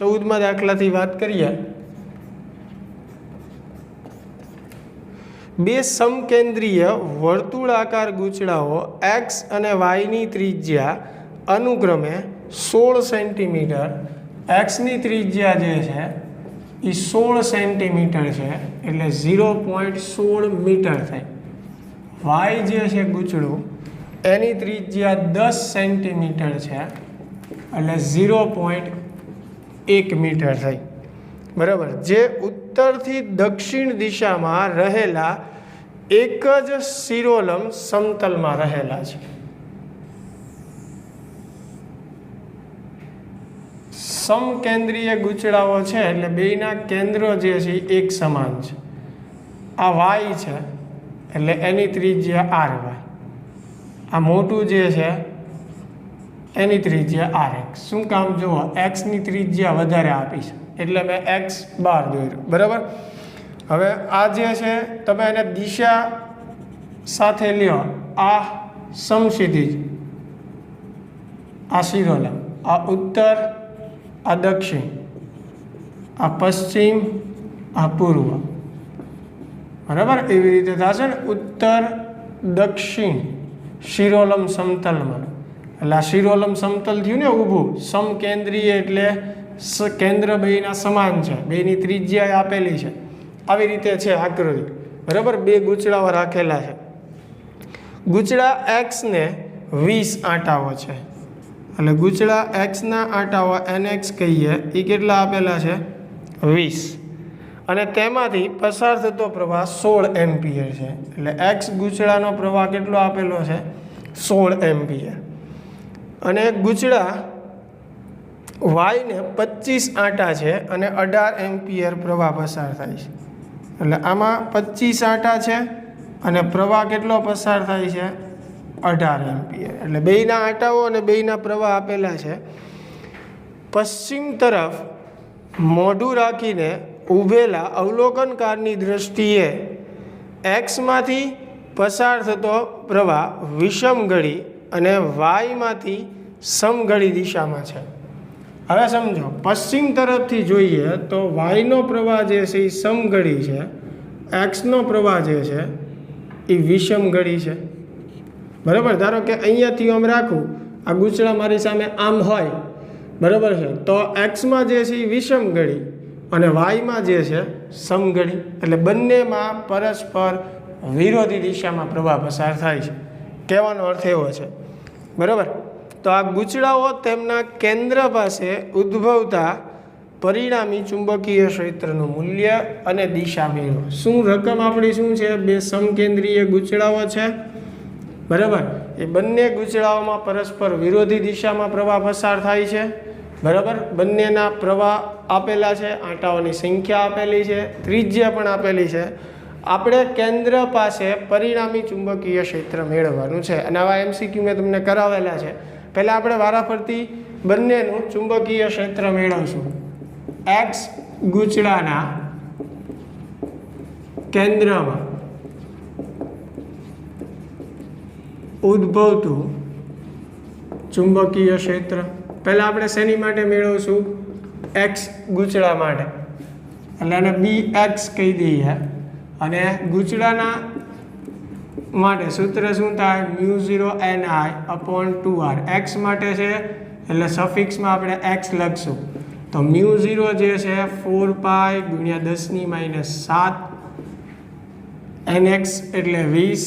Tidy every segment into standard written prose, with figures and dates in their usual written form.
14માં દાખલાથી વાત કરીએ। બે સમકેન્દ્રીય વર્તુળાકાર ગૂંચળાઓ x અને y ની ત્રિજ્યા અનુક્રમે 16 સેન્ટીમીટર, x ની ત્રિજ્યા જે છે એ 16 સેન્ટીમીટર છે એટલે 0.16 મીટર થાય। y જે છે ગૂંચળું એની ત્રિજ્યા 10 સેન્ટીમીટર છે એટલે 0.1 મીટર થાય। બરાબર। જે ઉત્તરથી દક્ષિણ દિશામાં રહેલા એક જ શિરોલંબ સમતલમાં રહેલા છે। સમકેન્દ્રીય ગૂંચળાઓ છે એટલે બેયના કેન્દ્રો જે છે એક સમાન છે। આ y છે એટલે એની ત્રિજ્યા ry, આ મોટું જે છે એની ત્રિજ્યા rx। શું કામ જુઓ, x ની ત્રિજ્યા વધારે આપી છે એટલે મેં x બાર દોર્યું। બરાબર। હવે આ જે છે તમે એને દિશા સાથે લ્યો, આ સમક્ષિતિજ, આ શિરોલંબ, આ ઉત્તર, આ દક્ષિણ, આ પશ્ચિમ, આ પૂર્વ। બરાબર। એવી રીતે થશે ને ઉત્તર દક્ષિણ શિરોલંબ સમતલમાં, એટલે આ શિરોલંબ સમતલ થયું ને ઊભું। સમકેન્દ્રીય એટલે કેન્દ્ર બેયના સમાન છે, બેયની ત્રિજ્યા આપેલી છે। આવી રીતે છે આકૃતિ। બરાબર। બે ગૂંચળાઓ રાખેલા છે। ગૂંચળા x ને 20 આંટાઓ છે એટલે ગૂંચળા x ના આંટાઓ nx કહીએ, એ કેટલા આપેલા છે 20, અને તેમાંથી પસાર થતો પ્રવાહ 16 એમ્પિયર છે એટલે x ગૂંચળાનો પ્રવાહ કેટલો આપેલો છે 16 એમ્પિયર। અને ગૂંચળા y ને 25 આંટા છે અને 18 એમ્પિયર પ્રવાહ પસાર થાય છે એટલે આમાં 25 આંટા છે અને પ્રવાહ કેટલો પસાર થાય છે 18 એમ્પિયર। એટલે બેયના આંટાઓ અને બેયના પ્રવાહ આપેલા છે। પશ્ચિમ તરફ મોઢું રાખીને ઊભેલા અવલોકનકારની દ્રષ્ટિએ x-માંથી પસાર થતો પ્રવાહ વિષમઘડી અને y-માંથી સમઘડી દિશામાં છે। હવે સમજો, પશ્ચિમ તરફથી જોઈએ તો y નો પ્રવાહ જે છે એ સમઘડી છે, x નો પ્રવાહ જે છે એ વિષમઘડી છે। બરાબર। ધારો કે અહીંયાથી આમ રાખું, આ ગૂંચળા મારી સામે આમ હોય, બરાબર છે, તો x-માં જે છે એ વિષમઘડી અને y-માં જે છે સમઘડી, એટલે બંનેમાં પરસ્પર વિરોધી દિશામાં પ્રવાહ પસાર થાય છે। કહેવાનો અર્થ એવો છે। બરાબર। તો આ ગૂંચળાઓ તેમના કેન્દ્ર પાસે ઉદ્ભવતા પરિણામી ચુંબકીય ક્ષેત્રનું મૂલ્ય અને દિશા મેળવો। શું રકમ આપણી શું છે, બે સમકેન્દ્રીય ગૂંચળાઓ છે। બરાબર। એ બંને ગૂંચળાઓમાં પરસ્પર વિરોધી દિશામાં પ્રવાહ પસાર થાય છે। બરાબર। બંનેના પ્રવાહ આપેલા છે, આંટાઓની સંખ્યા આપેલી છે, ત્રિજ્યા પણ આપેલી છે। આપણે કેન્દ્ર પાસે પરિણામી ચુંબકીય ક્ષેત્ર મેળવવાનું છે અને આવા MCQ મેં તમને કરાવેલા છે। પહેલાં આપણે વારાફરતી બંનેનું ચુંબકીય ક્ષેત્ર મેળવશું। x ગૂંચળાના કેન્દ્રમાં ઉદ્ભવતું ચુંબકીય ક્ષેત્ર, પહેલાં આપણે શેની માટે મેળવશું, x ગૂંચળા માટે, એટલે એને bx કહી દઈએ। અને ગૂંચળાના માટે સૂત્ર શું થાય, μ0ni/2r। x માટે છે એટલે સફિક્સમાં આપણે x લખશું, તો μ0 જે છે 4π × 10⁻⁷, nx એટલે 20,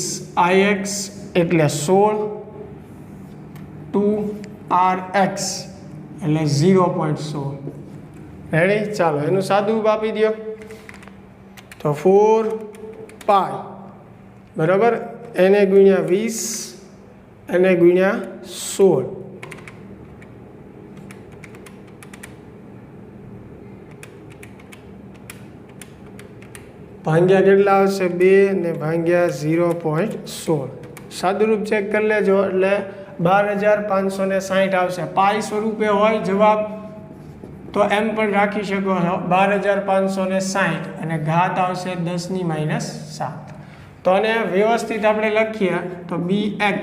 ix એટલે 16, 2rx એટલે 0.16। રેડી? ચાલો એનું સાદું રૂપ આપી દો, તો 4π બરાબર એને ગુણ્યા 20 એને ગુણ્યા 16 ભાગ્યા કેટલા આવશે 2 ને ભાગ્યા 0.16। સાદું રૂપ ચેક કરી લેજો એટલે 12560 આવશે। પાઈ સ્વરૂપે હોય જવાબ તો એમ પણ રાખી શકો છો 12560 અને ઘાત આવશે 10⁻⁷। તો આને વ્યવસ્થિત આપણે લખીએ તો bx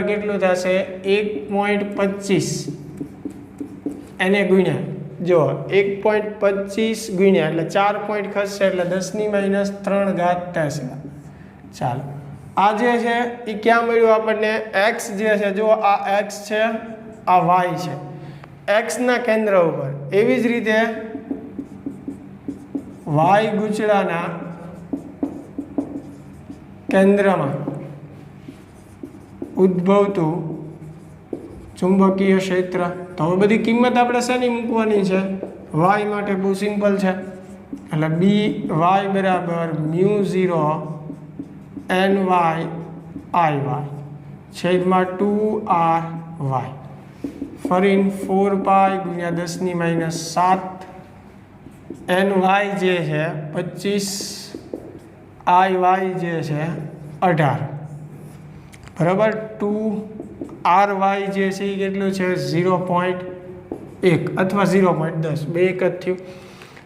કેટલું થશે 1.25 એને ગુણ્યા જો 1.25 ગુણ્યા એટલે 4 પોઈન્ટ ખસશે એટલે 10⁻³ ટેસ્લા. ચાલો આ જે છે એ ક્યાં મળ્યું આપણને? એક્સ જે છે જો આ એક્સ છે, આ વાય છે, એક્સના કેન્દ્ર ઉપર. એવી જ રીતે વાય ગુચડાના કેન્દ્રમાં ઉદ્ભવતું ચુંબકીય ક્ષેત્ર. તો હવે બધી કિંમત આપણે શેની મૂકવાની છે? વાય માટે બહુ સિમ્પલ છે. એટલે બી વાય બરાબર μ0 NY/IY છેદમાં 2RY ફરીને 4π ગુણ્યા 10⁻⁷ NY જે છે 25, IY જે છે 18 બરાબર. 2RY જે છે એ કેટલું છે? 0.1 અથવા 0.10, બે એક જ થયું.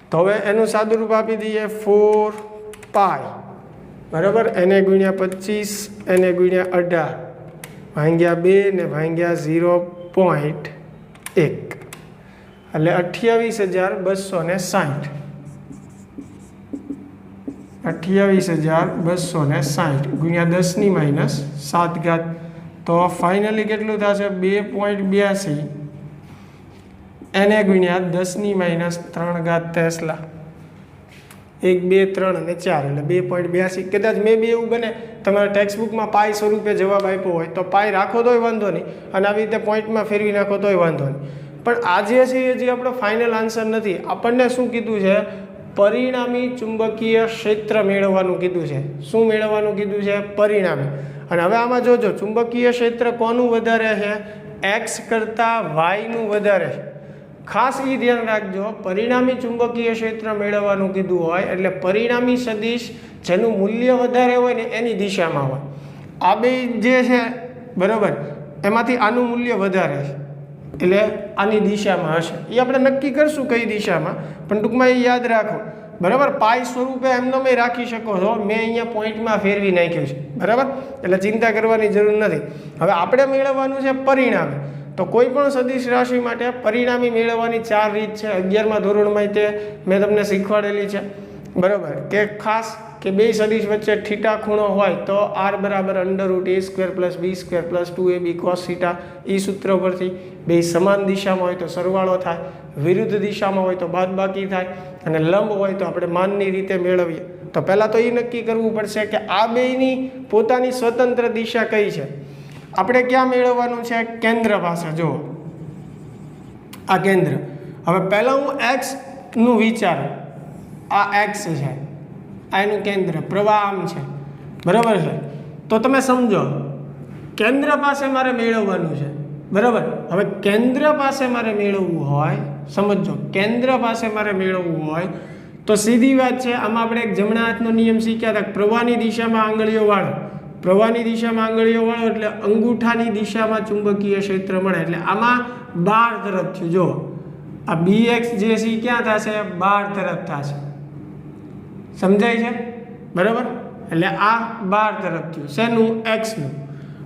તો હવે એનું સાદુરૂપ આપી દઈએ 4π બરાબર એને ગુણ્યા 25 એને ગુણ્યા 18 ભાંગ્યા 2 ને ભાંગ્યા 0.1 એટલે 28,260. 28,260 ગુણ્યા 10⁻⁷. તો ફાઇનલી કેટલું થશે? 2.82 એને ગુણ્યા 10⁻³ ટેસ્લા. 1, 2, 3 અને 4 એટલે 2.82. કદાચ મે બી એવું બને તમારા ટેક્સ્ટબુકમાં પાઈ સ્વરૂપે જવાબ આપ્યો હોય તો પાઈ રાખો તોય વાંધો નહીં, અને આવી રીતે પોઈન્ટમાં ફેરવી નાખો તોય વાંધો નહીં. પણ આ જે છે એ જે આપણો ફાઇનલ આન્સર નથી. આપણને શું કીધું છે? પરિણામી ચુંબકીય ક્ષેત્ર મેળવવાનું કીધું છે. શું મેળવવાનું કીધું છે? પરિણામી. અને હવે આમાં જોજો ચુંબકીય ક્ષેત્ર કોનું વધારે છે? એક્સ કરતાં વાયનું વધારે છે. ખાસ એ ધ્યાન રાખજો, પરિણામી ચુંબકીય ક્ષેત્ર મેળવવાનું કીધું હોય એટલે પરિણામી સદિશ જેનું મૂલ્ય વધારે હોય ને એની દિશામાં હોય. આ બે જે છે બરાબર એમાંથી આનું મૂલ્ય વધારે છે એટલે આની દિશામાં હશે. એ આપણે નક્કી કરશું કઈ દિશામાં, પણ ટૂંકમાં એ યાદ રાખો બરાબર. પાઈ સ્વરૂપે એમને રાખી શકો છો, મેં અહીંયા પોઈન્ટમાં ફેરવી નાખ્યું છે બરાબર, એટલે ચિંતા કરવાની જરૂર નથી. હવે આપણે મેળવવાનું છે પરિણામી. તો કોઈ પણ સદિશ રાશિ માટે પરિણામી મેળવવાની 4 રીત છે. 11મા ધોરણમાં તે મેં તમને શીખવાડેલી છે બરાબર. કે ખાસ કે બે સદિશ વચ્ચે થીટા ખૂણો હોય તો r બરાબર √a² + b² + 2ab cos θ. એ સૂત્ર પરથી બે સમાન દિશામાં હોય તો સરવાળો થાય, વિરુદ્ધ દિશામાં હોય તો બાદબાકી થાય, અને લંબ હોય તો આપણે માનની રીતે મેળવીએ. તો પહેલાં તો એ નક્કી કરવું પડશે કે આ બેયની પોતાની સ્વતંત્ર દિશા કઈ છે. આપણે ક્યાં મેળવવાનું છે? કેન્દ્ર પાસે. જુઓ આ કેન્દ્ર. હવે પહેલાં હું એક્સનું વિચારું. આ એક્સ છે, આ એનું કેન્દ્ર, પ્રવાહ આમ છે બરાબર છે. તો તમે સમજો કેન્દ્ર પાસે મારે મેળવવાનું છે બરાબર. હવે કેન્દ્ર પાસે મારે મેળવવું હોય, સમજો કેન્દ્ર પાસે મારે મેળવવું હોય તો સીધી વાત છે. આમાં આપણે એક જમણા હાથનો નિયમ શીખ્યા હતા, પ્રવાહની દિશામાં આંગળીઓ વાળો. પ્રવાહની દિશામાં આંગળીઓ વાળો એટલે અંગૂઠાની દિશામાં ચુંબકીય ક્ષેત્ર મળે. એટલે આમાં 12 તરફ થયું. જો આ BX જે છે ક્યાં થશે? 12 તરફ થશે. સમજાય છે બરાબર? એટલે આ 12 તરફ થયું. શેનું? એક્સનું.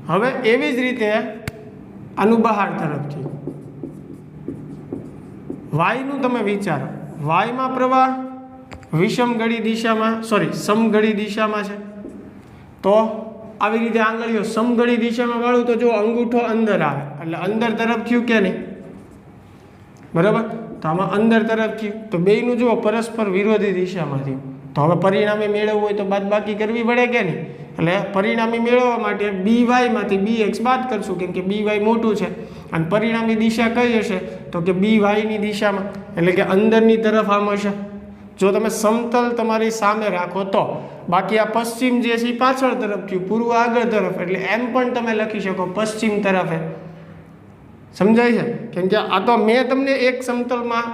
હવે એવી જ રીતે આનું બહાર તરફ થયું. વાયનું તમે વિચારો. વાયમાં પ્રવાહ વિષમગળી દિશામાં સમગળી દિશામાં છે. તો આવી રીતે આંગળીઓ સમગળી દિશામાં વાળું તો જો અંગૂઠો અંદર આવે એટલે અંદર તરફ થયું કે નહીં બરાબર. તો આમાં અંદર તરફ થયું તો બેયનું જુઓ પરસ્પર વિરોધી દિશામાં થયું. તો હવે પરિણામી મેળવવું હોય તો બાદબાકી કરવી પડે કે નહીં? એટલે પરિણામી મેળવવા માટે BY માંથી BX બાદ કરશું, કેમ કે BY મોટું છે. અને પરિણામી દિશા કઈ હશે? તો કે BY ની દિશામાં, એટલે કે અંદરની તરફ આમ હશે. જો તમે સમતલ તમારી સામે રાખો તો. બાકી આ પશ્ચિમ જે છે એ પાછળ તરફ થયું, પૂર્વ આગળ તરફ, એટલે એમ પણ તમે લખી શકો પશ્ચિમ તરફે. સમજાય છે? કેમ કે આ તો મેં તમને એક સમતલમાં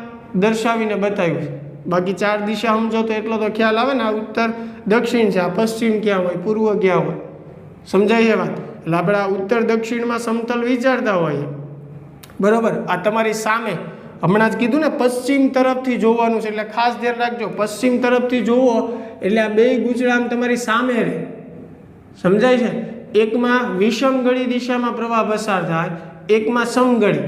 દર્શાવીને બતાવ્યું છે. બાકી 4 દિશા સમજો તો એટલો તો ખ્યાલ આવે ને. આ ઉત્તર દક્ષિણ છે, આ પશ્ચિમ ક્યાં હોય, પૂર્વ ક્યાં હોય. સમજાય છે વાત? એટલે આપણે આ ઉત્તર દક્ષિણમાં સમતલ વિચારતા હોઈએ બરાબર. આ તમારી સામે હમણાં જ કીધું ને પશ્ચિમ તરફથી જોવાનું છે, એટલે ખાસ ધ્યાન રાખજો. પશ્ચિમ તરફથી જોવો એટલે આ બે ગુચડા આમ તમારી સામે રહે. સમજાય છે? એકમાં વિષમગળી દિશામાં પ્રવાહ પસાર થાય, એકમાં સમગળી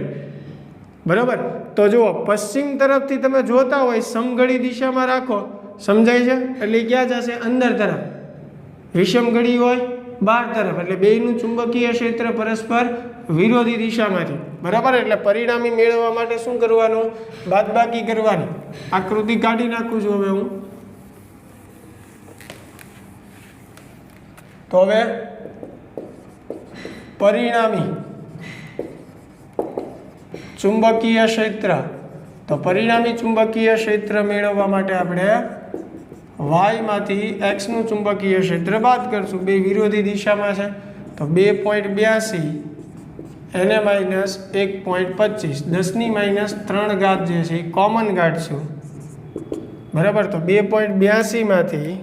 બરાબર. તો જુઓ પશ્ચિમ તરફથી તમે જોતા હોય સમઘડી દિશામાં રાખો, સમજાય છે? એટલે ક્યાં જશે? અંદર તરફ. વિષમઘડી હોય બહાર તરફ, એટલે બેયનું ચુંબકીય ક્ષેત્ર પરસ્પર વિરોધી દિશામાંથી, બરાબર? એટલે પરિણામી મેળવવા માટે શું કરવાનું? બાદબાકી કરવાની. આકૃતિ કાઢી નાખું છું હવે હું. તો હવે પરિણામી ચુંબકીય ક્ષેત્ર, તો પરિણામી ચુંબકીય ક્ષેત્ર મેળવવા માટે આપણે વાયમાંથી એક્સનું ચુંબકીય ક્ષેત્ર બાદ કરશું. બે વિરોધી દિશામાં છે, તો 2.82 એને માઇનસ 1.25, 10⁻³ જે છે એ કોમન કાઢશું, બરાબર? તો 2.82 માંથી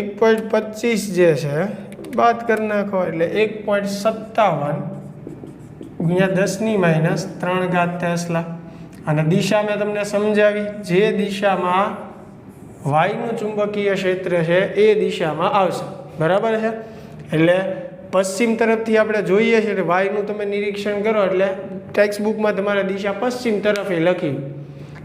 1.25 જે છે બાદ કરી નાખો, એટલે 1.57 ગુણ્યા 10⁻³ ટેસ્લા. અને દિશા મેં તમને સમજાવી, જે દિશામાં વાયુનું ચુંબકીય ક્ષેત્ર છે એ દિશામાં આવશે, બરાબર છે? એટલે પશ્ચિમ તરફથી આપણે જોઈએ છીએ એટલે વાયુનું તમે નિરીક્ષણ કરો એટલે ટેક્સ્ટ બુકમાં તમારે દિશા પશ્ચિમ તરફે લખી.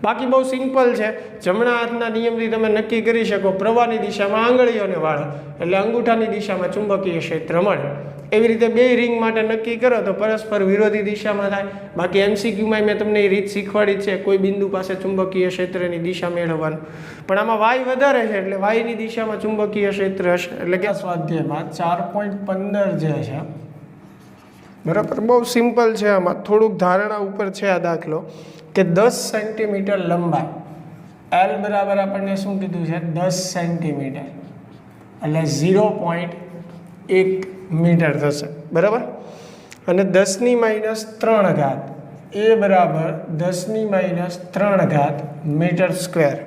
બાકી બહુ સિમ્પલ છે. જમણા હાથના નિયમથી તમે નક્કી કરી શકો પ્રવાહની દિશામાં આંગળીઓને વાળો એટલે અંગૂઠાની દિશામાં ચુંબકીય ક્ષેત્ર મળે. એવી રીતે બે રિંગ માટે નક્કી કરો તો પરસ્પર વિરોધી દિશામાં થાય. બાકી MCQમાં મેં તમને એ રીત શીખવાડી છે, કોઈ બિંદુ પાસે ચુંબકીય ક્ષેત્રની દિશા મેળવવાનું. પણ આમાં વાય વધારે છે એટલે વાયની દિશામાં ચુંબકીય ક્ષેત્ર હશે. એટલે કે સ્વાધ્યાયમાં 4.15 જે છે, બરાબર? બહુ સિમ્પલ છે. આમાં થોડુંક ધારણા ઉપર છે આ દાખલો કે 10 સેન્ટીમીટર લંબાઈ, L બરાબર આપણને શું કીધું છે? 10 સેન્ટીમીટર એટલે 0.1 મીટર થશે, બરાબર? અને 10⁻³ એ બરાબર 10⁻³ મીટર સ્ક્વેર.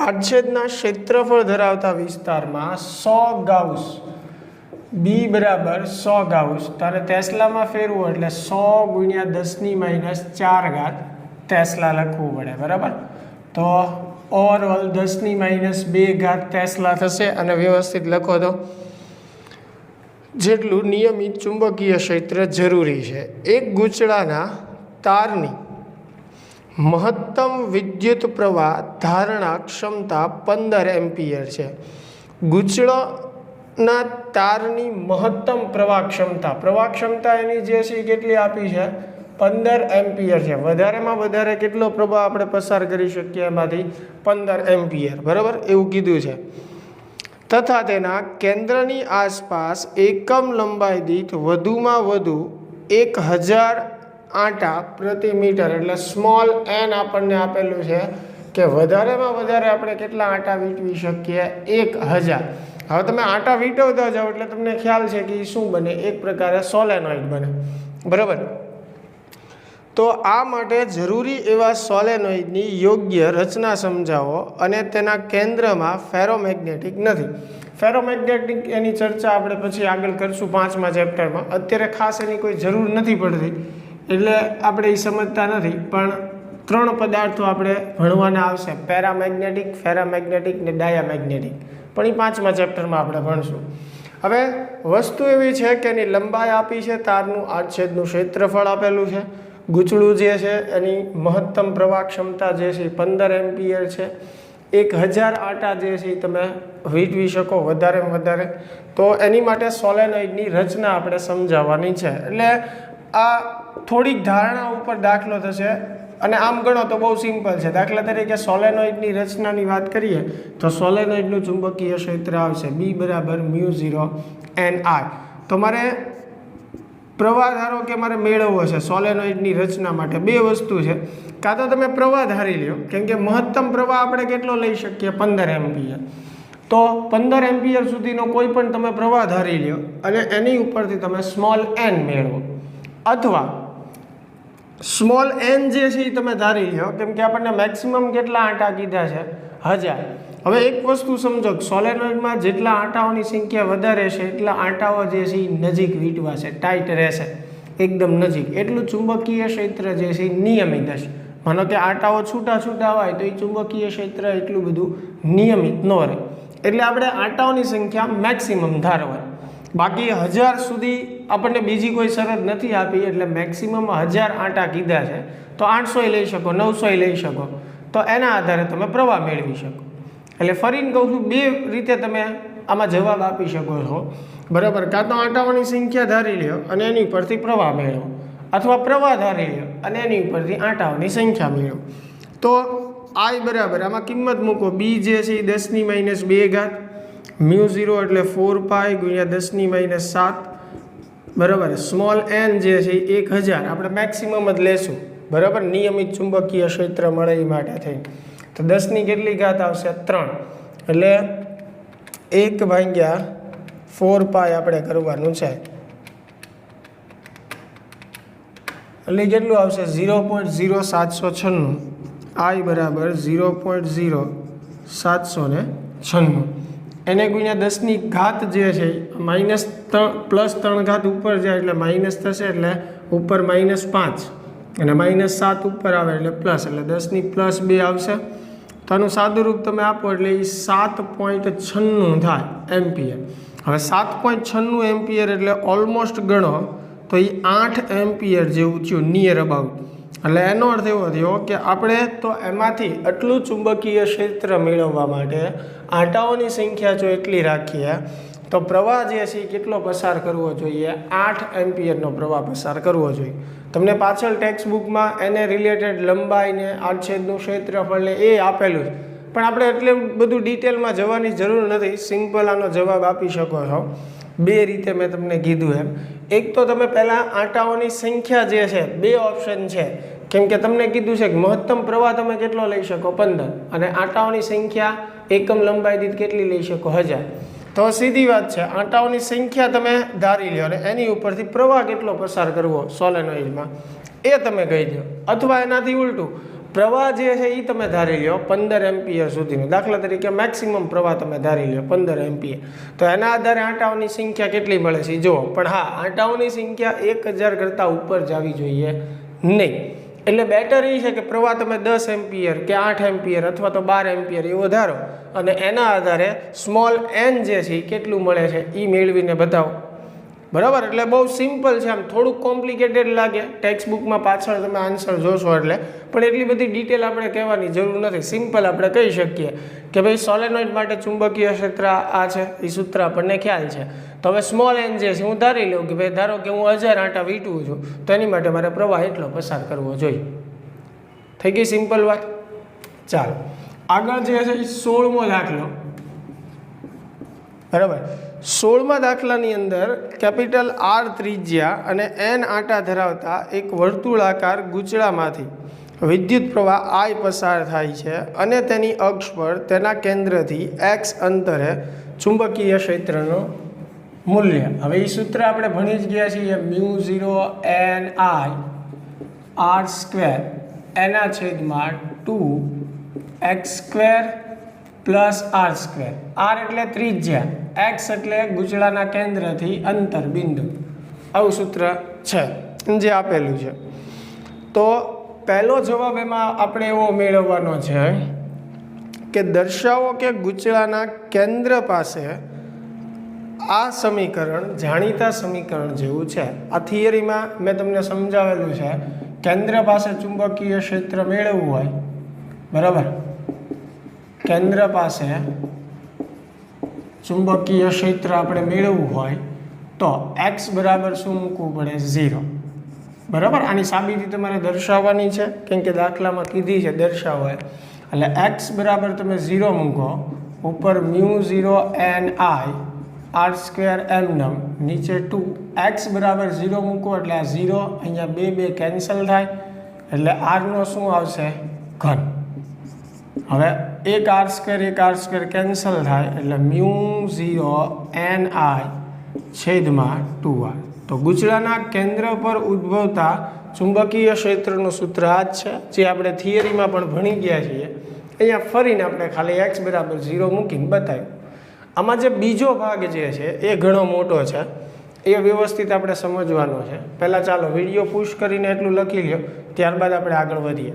આડછેદના ક્ષેત્રફળ ધરાવતા વિસ્તારમાં 100 ગાઉસ, બી બરાબર 100 ગાઉસ, તારે ટેસ્લામાં ફેરવું એટલે 100 ગુણ્યા 10⁻⁴ ટેસ્લા લખવું પડે, બરાબર? તો ઓવરઓલ 10⁻² ટેસ્લા થશે. અને વ્યવસ્થિત લખો તો જેટલું નિયમિત ચુંબકીય ક્ષેત્ર જરૂરી છે. એક ગૂંચળાના તારની મહત્તમ વિદ્યુત પ્રવાહ ધારણા ક્ષમતા 15 એમ્પિયર છે. ગૂંચળાના તારની મહત્તમ પ્રવાહ ક્ષમતા એની જે છે કેટલી આપી છે? 15 એમ્પિયર છે. વધારેમાં વધારે કેટલો પ્રવાહ આપણે પસાર કરી શકીએ? એમાંથી 15 એમ્પિયર, બરાબર? એવું કીધું છે. તથા તેના કેન્દ્રની આસપાસ એકમ લંબાઈ દીઠ વધુમાં વધુ 1000 આંટા પ્રતિ મીટર, એટલે સ્મોલ n આપણને આપેલું છે કે વધારેમાં વધારે આપણે કેટલા આંટા વીંટવી શકીએ? 1000. હવે તમે આંટા વીંટવતા જાઓ એટલે તમને ખ્યાલ છે કે એ શું બને? એક પ્રકારે સોલેનોઇડ બને, બરાબર? તો આ માટે જરૂરી એવા સોલેનોઇડની યોગ્ય રચના સમજાવો. અને તેના કેન્દ્રમાં ફેરોમેગ્નેટિક નથી. ફેરોમેગ્નેટિક એની ચર્ચા આપણે પછી આગળ કરશું 5મા ચેપ્ટરમાં. અત્યારે ખાસ એની કોઈ જરૂર નથી પડતી એટલે આપણે એ સમજતા નથી. પણ 3 પદાર્થો આપણે ભણવાના આવશે: પેરામેગ્નેટિક, ફેરામેગ્નેટિક ને ડાયામેગ્નેટિક. પણ એ 5મા ચેપ્ટરમાં આપણે ભણશું. હવે વસ્તુ એવી છે કે એની લંબાઈ આપી છે, તારનું આડછેદનું ક્ષેત્રફળ આપેલું છે, ગૂંચળું જે છે એની મહત્તમ પ્રવાહ ક્ષમતા જે છે 15 એમ્પિયર છે, 1000 આંટા જે છે તમે વીંટવી શકો વધારેમાં વધારે. તો એની માટે સોલેનોઇડની રચના આપણે સમજાવવાની છે. એટલે આ થોડીક ધારણા ઉપર દાખલો થશે. અને આમ ગણો તો બહુ સિમ્પલ છે. દાખલા તરીકે સોલેનોઇડની રચનાની વાત કરીએ તો સોલેનોઇડનું ચુંબકીય ક્ષેત્ર આવશે B બરાબર μ0 Ni. તમારે પ્રવાહ ધારો કે મારે મેળવવો છે સોલેનોઇડની રચના માટે, બે વસ્તુ છે. કાં તો તમે પ્રવાહ ધારી લ્યો, કેમ કે મહત્તમ પ્રવાહ આપણે કેટલો લઈ શકીએ? 15 એમ્પિયર. તો 15 એમ્પિયર સુધીનો કોઈ પણ તમે પ્રવાહ ધારી લ્યો અને એની ઉપરથી તમે સ્મોલ n મેળવો. અથવા સ્મોલ n જે છે એ તમે ધારી લ્યો, કેમ કે આપણને મેક્સિમમ કેટલા આંટા કીધા છે? 1000. હવે એક વસ્તુ સમજો, સોલેનોઇડમાં જેટલા આંટાઓની સંખ્યા વધારે છે એટલા આંટાઓ જે છે એ નજીક વીંટવાશે, ટાઈટ રહેશે, એકદમ નજીક. એટલું ચુંબકીય ક્ષેત્ર જે છે એ નિયમિત હશે. માનો કે આંટાઓ છૂટા છૂટા હોય તો એ ચુંબકીય ક્ષેત્ર એટલું બધું નિયમિત ન રહે. એટલે આપણે આંટાઓની સંખ્યા મેક્સિમમ ધારવાની. બાકી 1000 સુધી આપણને બીજી કોઈ શરત નથી આપી, એટલે મેક્સિમમ 1000 આંટા કીધા છે, તો 800 લઈ શકો, 900 લઈ શકો, તો એના આધારે તમે પ્રવાહ મેળવી શકો. એટલે ફરીને કહું છું, બે રીતે તમે આમાં જવાબ આપી શકો છો, બરાબર. કાં તો આંટાઓની સંખ્યા ધારી લ્યો અને એની ઉપરથી પ્રવાહ મેળવો, અથવા પ્રવાહ ધારી લ્યો અને એની ઉપરથી આંટાઓની સંખ્યા મેળવો. તો I બરાબર આમાં કિંમત મૂકો, b જે છે એ 10⁻2 μ0 એટલે 4π ગુણ્યા 10⁻7, બરાબર. સ્મોલ n જે છે એ 1000 આપણે મેક્સિમમ જ લેશું, બરાબર, નિયમિત ચુંબકીય ક્ષેત્ર મળે એ માટે થઈ. તો 10 ની કેટલી ઘાત આવશે? 3, એટલે 1/4π આપણે કરવાનું છે, એટલે કેટલું આવશે? 0.0796. I બરાબર 0.0796. એને ગુણ્યા 10 ની ઘાત જે છે -+3 ઘાત ઉપર જાય એટલે માઇનસ થશે, એટલે ઉપર -5 અને -7 ઉપર આવે એટલે પ્લસ, એટલે 10 ની +2 આવશે. તો આનું સાદું રૂપ તમે આપો એટલે એ 7.96 થાય એમ્પિયર. હવે 7.96 એમ્પિયર એટલે ઓલમોસ્ટ ગણો તો એ 8 એમ્પિયર જેવું થયું, નિયર અબાઉટ. એટલે એનો અર્થ એવો થયો કે આપણે તો એમાંથી આટલું ચુંબકીય ક્ષેત્ર મેળવવા માટે આંટાઓની સંખ્યા જો એટલી રાખીએ તો પ્રવાહ જે છે એ કેટલો પસાર કરવો જોઈએ? 8 એમ્પિયરનો પ્રવાહ પસાર કરવો જોઈએ. તમને પાછળ ટેક્સ્ટ બુકમાં એને રિલેટેડ લંબાઈને આડછેદનું ક્ષેત્રફળ એ આપેલું છે, પણ આપણે એટલે બધું ડિટેલમાં જવાની જરૂર નથી. સિમ્પલ આનો જવાબ આપી શકો છો બે રીતે મેં તમને કીધું એમ. એક તો તમે પહેલાં આંટાઓની સંખ્યા જે છે, બે ઓપ્શન છે, કેમ કે તમને કીધું છે કે મહત્તમ પ્રવાહ તમે કેટલો લઈ શકો? 15, અને આંટાઓની સંખ્યા એકમ લંબાઈ દીઠ કેટલી લઈ શકો? 1000. તો સીધી વાત છે, આંટાઓની સંખ્યા તમે ધારી લો અને એની ઉપરથી પ્રવાહ કેટલો પસાર કરવો સોલેનોઇડમાં એ તમે કહી દો, અથવા એનાથી ઉલટું પ્રવાહ જે છે એ તમે ધારી લો 15 એમ્પિયર સુધીનું. દાખલા તરીકે મેક્સિમમ પ્રવાહ તમે ધારી લો 15 એમ્પિયર, તો એના આધારે આંટાઓની સંખ્યા કેટલી મળે છે જુઓ. પણ હા, આંટાઓની સંખ્યા 1000 કરતાં ઉપર જવી જોઈએ નહીં. એટલે બેટર એ છે કે પ્રવાહ તમે 10 એમ્પિયર કે 8 એમ્પિયર અથવા તો 12 એમ્પિયર એવો ધારો અને એના આધારે સ્મોલ n જે છે એ કેટલું મળે છે એ મેળવીને બતાવો, બરાબર. એટલે બહુ સિમ્પલ છે, આમ થોડુંક કોમ્પ્લિકેટેડ લાગે ટેક્સ્ટ બુકમાં પાછળ તમે આન્સર જોશો એટલે, પણ એટલી બધી ડિટેલ આપણે કહેવાની જરૂર નથી. સિમ્પલ આપણે કહી શકીએ કે ભાઈ સોલેનોઇડ માટે ચુંબકીય ક્ષેત્ર આ છે, એ સૂત્ર આપણને ખ્યાલ છે. તો હવે સ્મોલ n જે છે હું ધારી લઉં કે ભાઈ ધારો કે હું 1000 આંટા વીંટું છું, તો એની માટે મારે પ્રવાહ એટલો પસાર કરવો જોઈએ. થઈ ગઈ સિમ્પલ વાત. ચાલો આગળ જે છે એ 16મો દાખલો, બરાબર. 16મા દાખલાની અંદર કેપિટલ R ત્રિજ્યા અને n આંટા ધરાવતા એક વર્તુળાકાર ગૂંચળામાંથી વિદ્યુત પ્રવાહ I પસાર થાય છે અને તેની અક્ષ પર તેના કેન્દ્રથી x અંતરે ચુંબકીય ક્ષેત્રનું મૂલ્ય. હવે એ સૂત્ર આપણે ભણી જ ગયા છીએ, μ0 n I r²(2x² + r²). r એટલે ત્રિજ્યા, x એટલે ગૂંચળાના કેન્દ્રથી અંતર બિંદુ, આવું સૂત્ર છે જે આપેલું છે. તો પહેલો જવાબ એમાં આપણે એવો મેળવવાનો છે કે દર્શાવો કે ગૂંચળાના કેન્દ્ર પાસે આ સમીકરણ જાણીતા સમીકરણ જેવું છે. આ થિયરીમાં મેં તમને સમજાવેલું છે, કેન્દ્ર પાસે ચુંબકીય ક્ષેત્ર મેળવવું હોય, બરાબર, કેન્દ્ર પાસે ચુંબકીય ક્ષેત્ર આપણે મેળવવું હોય તો x બરાબર શું મૂકવું પડે? 0, બરાબર. આની સાબિતી તમારે દર્શાવવાની છે, કેમ કે દાખલામાં કીધી છે દર્શાવો, એટલે x બરાબર તમે 0 મૂકો, ઉપર μ0 n I r²m નીચે 2, x બરાબર 0 મૂકો એટલે આ 0, અહીંયા 2 કેન્સલ થાય એટલે r નો શું આવશે? ઘન. હવે એક r² કેન્સલ થાય એટલે μ0 n I છેદમાં 2r. તો ગૂંચળાના કેન્દ્ર પર ઉદ્ભવતા ચુંબકીય ક્ષેત્રનું સૂત્ર આ જ છે, જે આપણે થિયરીમાં પણ ભણી ગયા છીએ. અહીંયા ફરીને આપણે ખાલી x બરાબર 0 મૂકીને બતાવ્યું. આમાં જે બીજો ભાગ જે છે એ ઘણો મોટો છે, એ વ્યવસ્થિત આપણે સમજવાનો છે. પહેલાં ચાલો વિડીયો પુશ કરીને એટલું લખી લ્યો, ત્યારબાદ આપણે આગળ વધીએ.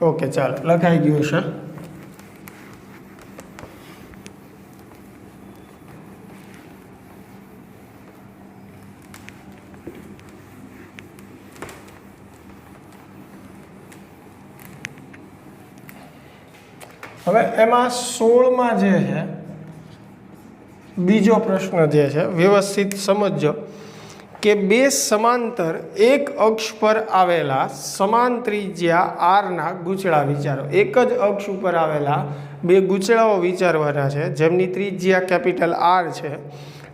ઓકે, ચાલો લખાઈ ગયું છે. હવે એમાં 16માં જે છે બીજો પ્રશ્ન જે છે વ્યવસ્થિત સમજજો કે બે સમાંતર એક અક્ષ પર આવેલા સમાન ત્રિજ્યા આરના ગૂંચળા વિચારો. એક જ અક્ષ ઉપર આવેલા બે ગૂંચળાઓ વિચારવાના છે જેમની ત્રિજ્યા કેપિટલ આર છે,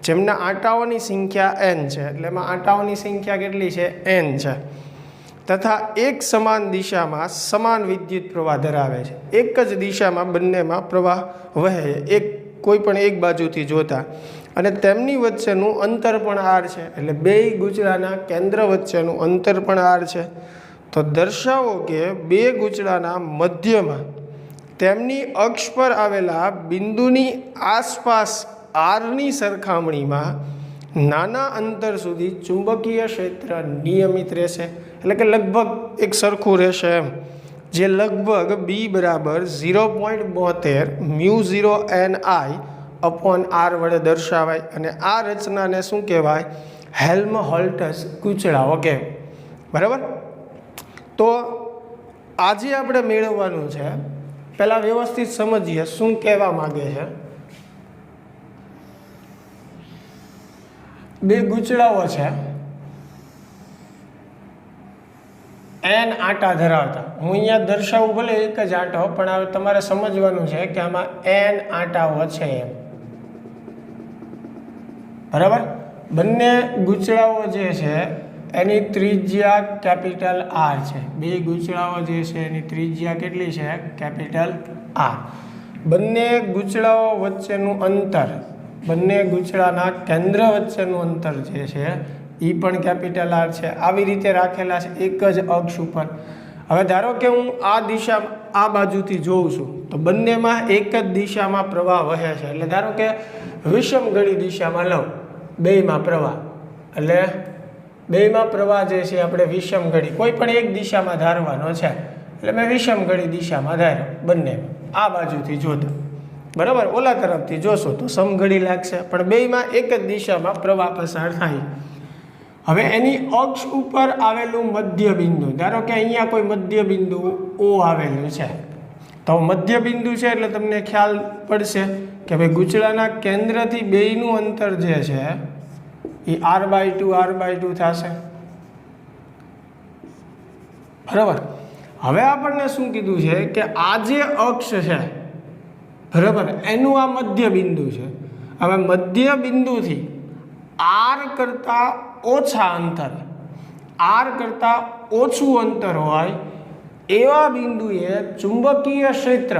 જેમના આંટાઓની સંખ્યા એન છે, એટલે એમાં આંટાઓની સંખ્યા કેટલી છે? એન છે, તથા એક સમાન દિશામાં સમાન વિદ્યુત પ્રવાહ ધરાવે છે. એક જ દિશામાં બંનેમાં પ્રવાહ વહે એક કોઈ પણ એક બાજુથી જોતા, અને તેમની વચ્ચેનું અંતર પણ આર છે, એટલે બે ગૂંચળાના કેન્દ્ર વચ્ચેનું અંતર પણ આર છે. તો દર્શાવો કે બે ગૂંચળાના મધ્યમાં તેમની અક્ષ પર આવેલા બિંદુની આસપાસ આરની સરખામણીમાં નાના અંતર સુધી ચુંબકીય ક્ષેત્ર નિયમિત રહેશે, એટલે કે લગભગ એક સરખું રહેશે એમ, જે લગભગ બી બરાબર 0.72 μ0 ni અપોન આર વડે દર્શાવાય. અને આ રચનાને શું કહેવાય? હેલ્મહોલ્ટ્ઝ ગૂંચળાઓ કહેવાય. બરાબર. તો આજે આપણે મેળવવાનું છે, પહેલાં વ્યવસ્થિત સમજીએ શું કહેવા માગે છે. બે ગૂંચળાઓ છે એન આંટા ધરાવતા. હું અહીંયા દર્શાવું ભલે એક જ આંટો, પણ હવે તમારે સમજવાનું છે કે આમાં એન આંટાઓ છે એમ. બરાબર. બંને ગૂંચળાઓ જે છે એની ત્રિજ્યા કેપિટલ આર છે. બે ગૂંચળાઓ જે છે એની ત્રિજ્યા કેટલી છે? Capital R. બંને ગૂંચળાઓ વચ્ચેનું અંતર, બંને ગૂંચળાના કેન્દ્ર વચ્ચેનું અંતર જે છે એ પણ કેપિટલ આર છે. આવી રીતે રાખેલા છે એક જ અક્ષ ઉપર. હવે ધારો કે હું આ દિશા આ બાજુથી જોઉં છું તો બંનેમાં એક જ દિશામાં પ્રવાહ વહે છે. એટલે ધારો કે વિષમઘડી દિશામાં લઉં બેયમાં પ્રવાહ, એટલે બેયમાં પ્રવાહ જે છે આપણે વિષમઘડી કોઈ પણ એક દિશામાં ધારવાનો છે, એટલે મેં વિષમઘડી દિશામાં ધાર્યો બંનેમાં આ બાજુથી જોતા. બરાબર. ઓલા તરફથી જોશો તો સમઘડી લાગશે, પણ બેયમાં એક જ દિશામાં પ્રવાહ પસાર થાય. હવે એની અક્ષ ઉપર આવેલું મધ્ય બિંદુ, ધારો કે અહીંયા કોઈ મધ્ય બિંદુ ઓ આવેલું છે, તો મધ્ય બિંદુ છે એટલે તમને ખ્યાલ પડશે કે ભાઈ ગૂંચળાના કેન્દ્રથી બેયનું અંતર જે છે એ r/2 થશે. બરાબર. હવે આપણને શું કીધું છે કે આ જે અક્ષ છે, બરાબર, એનું આ મધ્ય બિંદુ છે. હવે મધ્ય બિંદુથી આર કરતાં ઓછા અંતર, આર કરતાં ઓછું અંતર હોય એવા બિંદુએ ચુંબકીય ક્ષેત્ર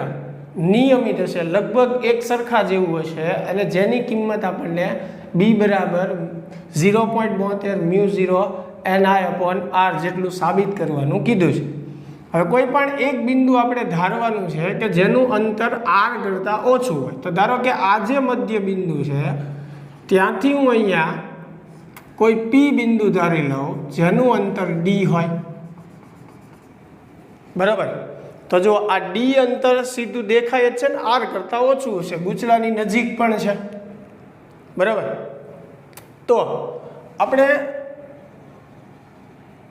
નિયમિત હશે, લગભગ એક સરખા જેવું હશે, અને જેની કિંમત આપણને બી બરાબર 0.72 μ0 ni અપોન આર જેટલું સાબિત કરવાનું કીધું છે. હવે કોઈ પણ એક બિંદુ આપણે ધારવાનું છે કે જેનું અંતર આર કરતાં ઓછું હોય. તો ધારો કે આ જે મધ્ય બિંદુ છે ત્યાંથી હું અહીંયા કોઈ પી બિંદુ ધારી લઉં જેનું અંતર ડી હોય. બરાબર. તો જો આ ડી અંતર સીધું દેખાય જ છે ને, આર કરતાં ઓછું હશે, ગૂંચળાની નજીક પણ છે. બરાબર. તો આપણે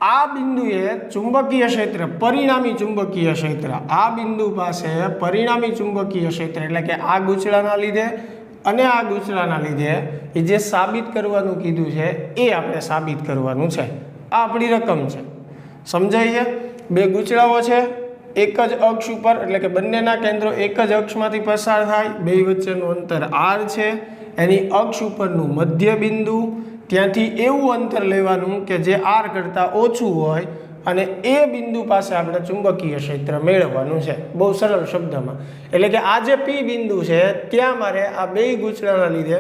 આ બિંદુએ ચુંબકીય ક્ષેત્ર, પરિણામી ચુંબકીય ક્ષેત્ર, આ બિંદુ પાસે પરિણામી ચુંબકીય ક્ષેત્ર, એટલે કે આ ગૂંચળાના લીધે અને આ ગૂંચળાના લીધે એ જે સાબિત કરવાનું કીધું છે એ આપણે સાબિત કરવાનું છે. આ આપણી રકમ છે. સમજાય છે? બે ગૂંચળાઓ છે એક જ અક્ષ ઉપર, એટલે કે બંનેના કેન્દ્રો એક જ અક્ષમાંથી પસાર થાય, બે વચ્ચેનું અંતર આર છે, એની અક્ષ ઉપરનું મધ્ય બિંદુ, ત્યાંથી એવું અંતર લેવાનું કે જે આર કરતાં ઓછું હોય, અને એ બિંદુ પાસે આપણે ચુંબકીય ક્ષેત્ર મેળવવાનું છે. બહુ સરળ શબ્દમાં, એટલે કે આ જે પી બિંદુ છે ત્યાં મારે આ બે ગૂંચળાના લીધે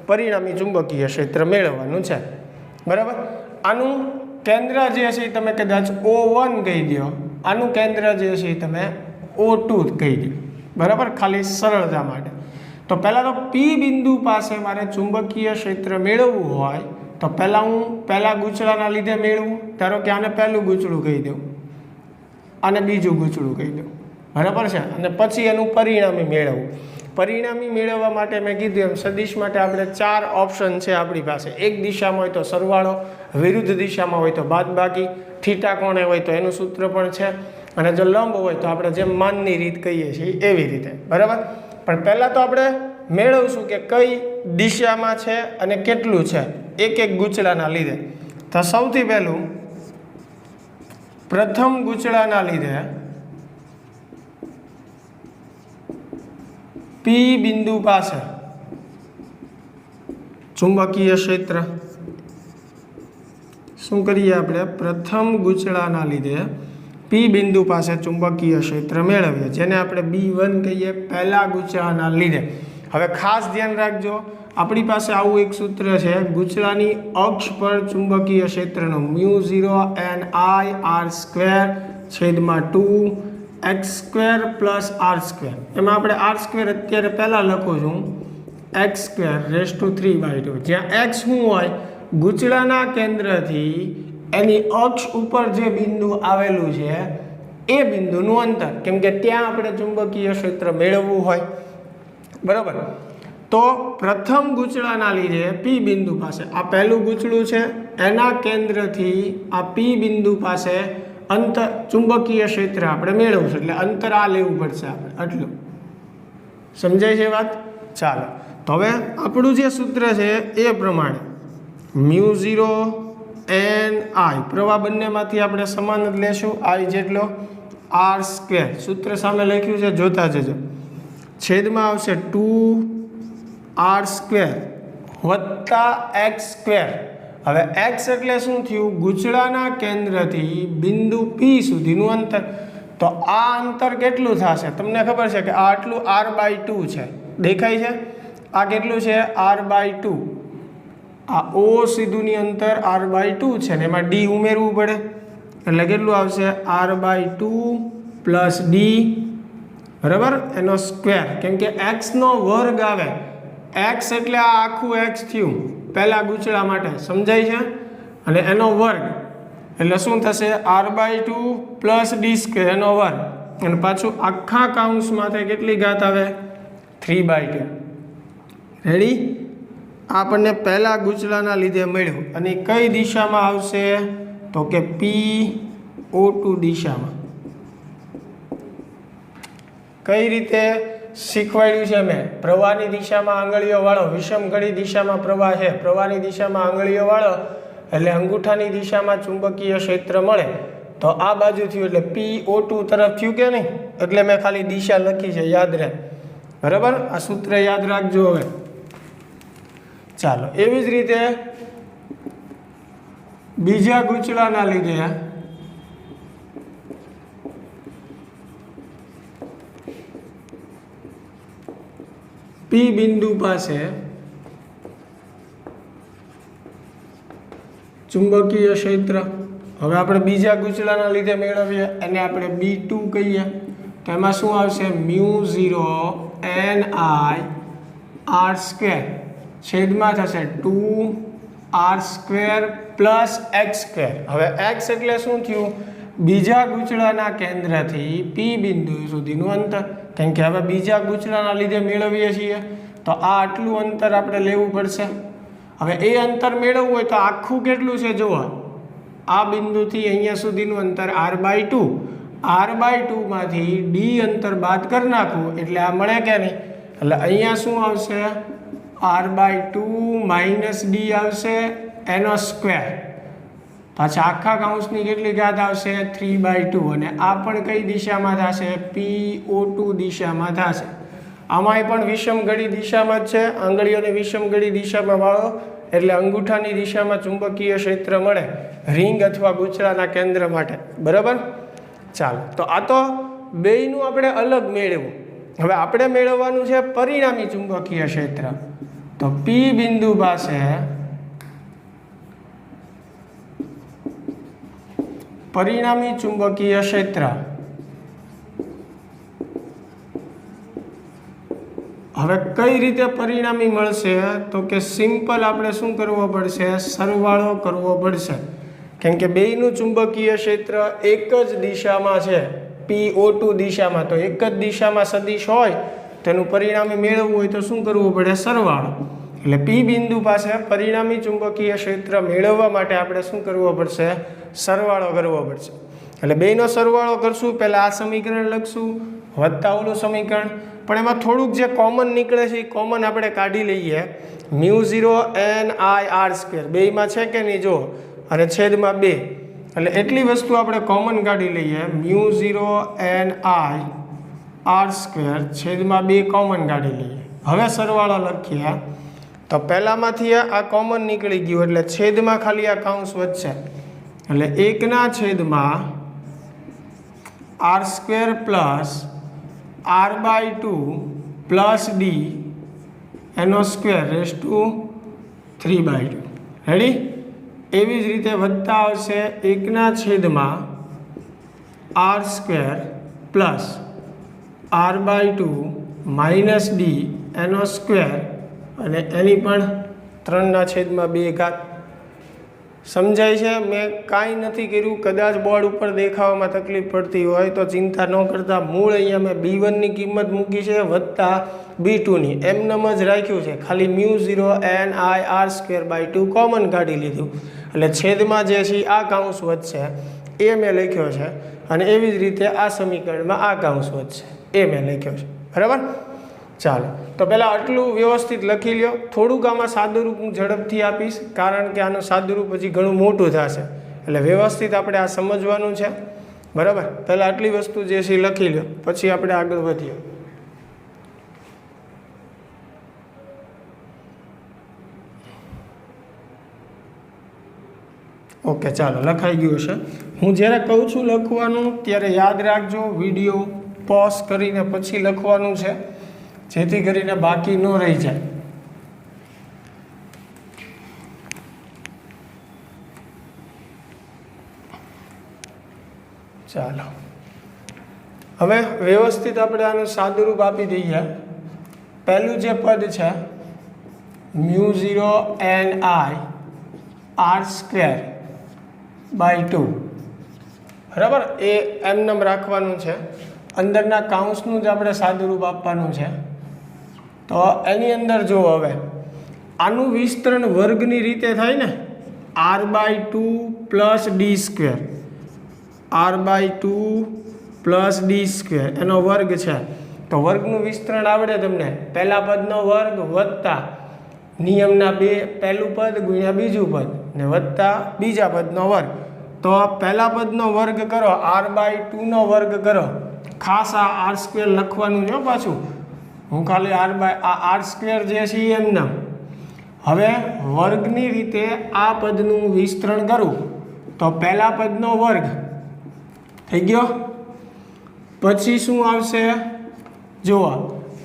પરિણામી ચુંબકીય ક્ષેત્ર મેળવવાનું છે. બરાબર. આનું કેન્દ્ર જે છે એ તમે કદાચ O1 કહી દો, આનું કેન્દ્ર જે છે એ તમે O2 કહી દો. બરાબર. ખાલી સરળતા માટે. તો પહેલાં તો પી બિંદુ પાસે મારે ચુંબકીય ક્ષેત્ર મેળવવું હોય તો પહેલાં હું ગૂંચળાના લીધે મેળવું. ધારો કે આને પહેલું ગૂંચળું કહી દઉં, આને બીજું ગૂંચળું કહી દઉં. બરાબર છે. અને પછી એનું પરિણામી મેળવવું. પરિણામી મેળવવા માટે મેં કીધું એમ સદિશ માટે આપણે 4 ઓપ્શન છે આપણી પાસે. એક દિશામાં હોય તો સરવાળો, વિરુદ્ધ દિશામાં હોય તો બાદબાકી, થીટા કોણે હોય તો એનું સૂત્ર પણ છે, અને જો લંબ હોય તો આપણે જેમ માનની રીત કહીએ છીએ એવી રીતે. બરાબર. પણ પહેલાં તો આપણે મેળવશું કે કઈ દિશામાં છે અને કેટલું છે એક એક ગૂંચળાના લીધે. તો સૌથી પહેલું પ્રથમ ગૂંચળાના લીધે પી બિંદુ પાસે ચુંબકીય ક્ષેત્ર શું કરીએ આપણે? પ્રથમ ગૂંચળાના લીધે પી બિંદુ પાસે ચુંબકીય ક્ષેત્ર મેળવીએ, જેને આપણે B1 કહીએ, પહેલા ગૂંચળાના લીધે. હવે ખાસ ધ્યાન રાખજો, આપણી પાસે આવું એક સૂત્ર છે, ગૂંચળાની અક્ષ પર ચુંબકીય ક્ષેત્રનો μ0 NI r²/2 x² + r². એમાં આપણે r² અત્યારે પહેલાં લખું છું x²⁵ જ્યાં x શું હોય? ગૂંચળાના કેન્દ્રથી એની અક્ષ ઉપર જે બિંદુ આવેલું છે એ બિંદુનું અંતર, કેમ કે ત્યાં આપણે ચુંબકીય ક્ષેત્ર મેળવવું હોય. બરાબર. તો પ્રથમ ગૂંચળાના લીધે પી બિંદુ પાસે, આ પહેલું ગૂંચળું છે, એના કેન્દ્રથી આ પી બિંદુ પાસે અંતર ચુંબકીય ક્ષેત્ર આપણે મેળવશું, એટલે અંતર આ લેવું પડશે આપણે આટલું. સમજાય છે વાત? ચાલો, તો હવે આપણું જે સૂત્ર છે એ પ્રમાણે μ0 NI, પ્રવાહ બંનેમાંથી આપણે સમાન જ લેશું, I જેટલો, r², સૂત્ર સામે લખ્યું છે જોતા જજો, છેદમાં આવશે 2r² + x². હવે x એટલે શું થયું? ગૂંચળાના કેન્દ્રથી બિંદુ P સુધીનું અંતર. તો આ અંતર કેટલું થશે? તમને ખબર છે કે આ આટલું r/2 છે, દેખાય છે? આ કેટલું છે? r/2. આ O સીધુંની અંતર r/2 છે ને એમાં d ઉમેરવું પડે, એટલે કેટલું આવશે? r/2 + d, બરાબર, એનો સ્ક્વેર, કેમ કે x નો વર્ગ આવે. x એટલે આ આખું x થયું પહેલા ગૂંચળા માટે, સમજાય છે? અને એનો વર્ગ એટલે શું થશે? r/2 + d² એનો વર્ગ, અને પાછું આખા કાઉન્સમાં થાય કેટલી ઘાત આવે? 3/2. રેડી? આપણને પહેલા ગૂંચળાના લીધે મળ્યું, અને કઈ દિશામાં આવશે? તો કે PO2 દિશામાં. કઈ રીતે શીખવાડ્યું છે મેં? પ્રવાહની દિશામાં આંગળીઓ વાળો, વિષમ ઘડી દિશામાં પ્રવાહ છે, પ્રવાહની દિશામાં આંગળીઓ વાળો એટલે અંગૂઠાની દિશામાં ચુંબકીય ક્ષેત્ર મળે. તો આ બાજુ થયું એટલે PO2 તરફ થયું કે નહીં? એટલે મેં ખાલી દિશા લખી છે, યાદ રહે. બરાબર. આ સૂત્ર યાદ રાખજો. હવે ચાલો, એવી જ રીતે બીજા ગૂંચળાના લીધે પી બિંદુ પાસે ચુંબકીય ક્ષેત્ર. હવે આપણે બીજા ગૂંચળાના લીધે મેળવીએ, એને આપણે B2 કહીએ. તો એમાં શું આવશે? μ0 NI r² છેદમાં થશે 2r² + x². હવે x એટલે શું થયું? બીજા ગૂંચળાના કેન્દ્રથી પી બિંદુ સુધીનું અંતર, કેમ કે હવે બીજા ગૂંચળાના લીધે મેળવીએ છીએ તો આ આટલું અંતર આપણે લેવું પડશે. હવે એ અંતર મેળવવું હોય તો આખું કેટલું છે જુઓ, આ બિંદુથી અહીંયા સુધીનું અંતર r/2, r/2 માંથી d અંતર બાદ કરી નાખવું એટલે આ મળે કે નહીં? એટલે અહીંયા શું આવશે? r/2 - d આવશે, એનો સ્ક્વેર, પાછા આખા કાઉન્સની કેટલી ઘાત આવશે? 3/2. અને આ પણ કઈ દિશામાં થશે? PO2 દિશામાં થશે. આમાંય પણ વિષમ ઘડી દિશામાં જ છે, આંગળીઓને વિષમ ઘડી દિશામાં વાળો એટલે અંગૂઠાની દિશામાં ચુંબકીય ક્ષેત્ર મળે રિંગ અથવા ગૂંચળાના કેન્દ્ર માટે. બરાબર. ચાલો, તો આ તો બેયનું આપણે અલગ મેળવ્યું. હવે આપણે મેળવવાનું છે પરિણામી ચુંબકીય ક્ષેત્ર. તો પી બિંદુ પાસે પરિણામી ચુંબકીય ક્ષેત્ર. હવે કઈ રીતે પરિણામી મળશે? તો કે સિમ્પલ આપણે શું કરવો પડશે? સરવાળો કરવો પડશે, કેમ કે બેયનું ચુંબકીય ક્ષેત્ર એક જ દિશામાં છે, PO2 દિશામાં. તો એક જ દિશામાં સદિશ હોય તેનું પરિણામી મેળવવું હોય તો શું કરવું પડે? સરવાળો. એટલે પી બિંદુ પાસે પરિણામી ચુંબકીય ક્ષેત્ર મેળવવા માટે આપણે શું કરવો પડશે? સરવાળો કરવો પડશે. એટલે બેનો સરવાળો કરશું, પહેલાં આ સમીકરણ લખશું વત્તા ઓલું સમીકરણ, પણ એમાં થોડુંક જે કોમન નીકળે છે એ કોમન આપણે કાઢી લઈએ. μ0 NIR², બેયમાં છે કે નહીં જો, અને છેદમાં 2, એટલે એટલી વસ્તુ આપણે કોમન કાઢી લઈએ. μ0 NIR² છેદમાં 2 કોમન કાઢી લઈએ. હવે સરવાળો લખીએ તો પહેલાંમાંથી આ કોમન નીકળી ગયું, એટલે છેદમાં ખાલી આ કૌંસ વધશે, એટલે 1/r² plus r/2 plus d એનો સ્ક્વેર રેઝ ટુ 3/2. રેડી? એવી જ રીતે વધતા આવશે 1/r² plus r/2 minus d એનો સ્ક્વેર, અને એની પણ 3/2. સમજાય છે? મેં કાંઈ નથી કર્યું. કદાચ બોર્ડ ઉપર દેખાવામાં તકલીફ પડતી હોય તો ચિંતા ન કરતા, મૂળ અહીંયા મેં b1ની કિંમત મૂકી છે વત્તા b2ની, એમનેમ જ રાખ્યું છે. ખાલી μ0 NIR²/2 કોમન કાઢી લીધું, એટલે છેદમાં જે છે આ કૌંસ વધશે એ મેં લખ્યો છે, અને એવી જ રીતે આ સમીકરણમાં આ કૌંસ વધશે એ મેં લખ્યો છે. બરાબર? ચાલો, તો પહેલાં આટલું વ્યવસ્થિત લખી લ્યો. થોડુંક આમાં સાદુરૂપ હું ઝડપથી આપીશ, કારણ કે આનું સાદુરૂપ હજી ઘણું મોટું થશે, એટલે વ્યવસ્થિત આપણે આ સમજવાનું છે. બરાબર? પહેલાં આટલી વસ્તુ જે છે લખી લ્યો, પછી આપણે આગળ વધીએ. ઓકે, ચાલો, લખાઈ ગયું છે. હું જ્યારે કહું છું લખવાનું ત્યારે યાદ રાખજો, વિડીયો પોઝ કરીને પછી લખવાનું છે, જેથી કરીને બાકી ન રહી જાય. ચાલો, હવે વ્યવસ્થિત આપણે આનું સાદુરૂપ આપી દઈએ. પહેલું જે પદ છે μ0 NIR²/2, બરાબર? એ એમનેમ રાખવાનું છે. અંદરના કાઉન્સનું જ આપણે સાદુરૂપ આપવાનું છે. તો એની અંદર જો હવે આનું વિસ્તરણ વર્ગની રીતે થાય ને, r/2 plus d², r/2 plus d² એનો વર્ગ છે. તો વર્ગનું વિસ્તરણ આવડે તમને? પહેલા પદનો વર્ગ વત્તા નિયમના 2 પહેલું પદ ગુણ્યા બીજું પદ ને વત્તા બીજા પદનો વર્ગ. તો પહેલા પદનો વર્ગ કરો, r/2 નો વર્ગ કરો. ખાસ આ r² લખવાનું છે પાછું, હું ખાલી r² જે છે એમના. હવે વર્ગની રીતે આ પદનું વિસ્તરણ કરું તો પહેલા પદનો વર્ગ થઈ ગયો. પછી શું આવશે? જુઓ,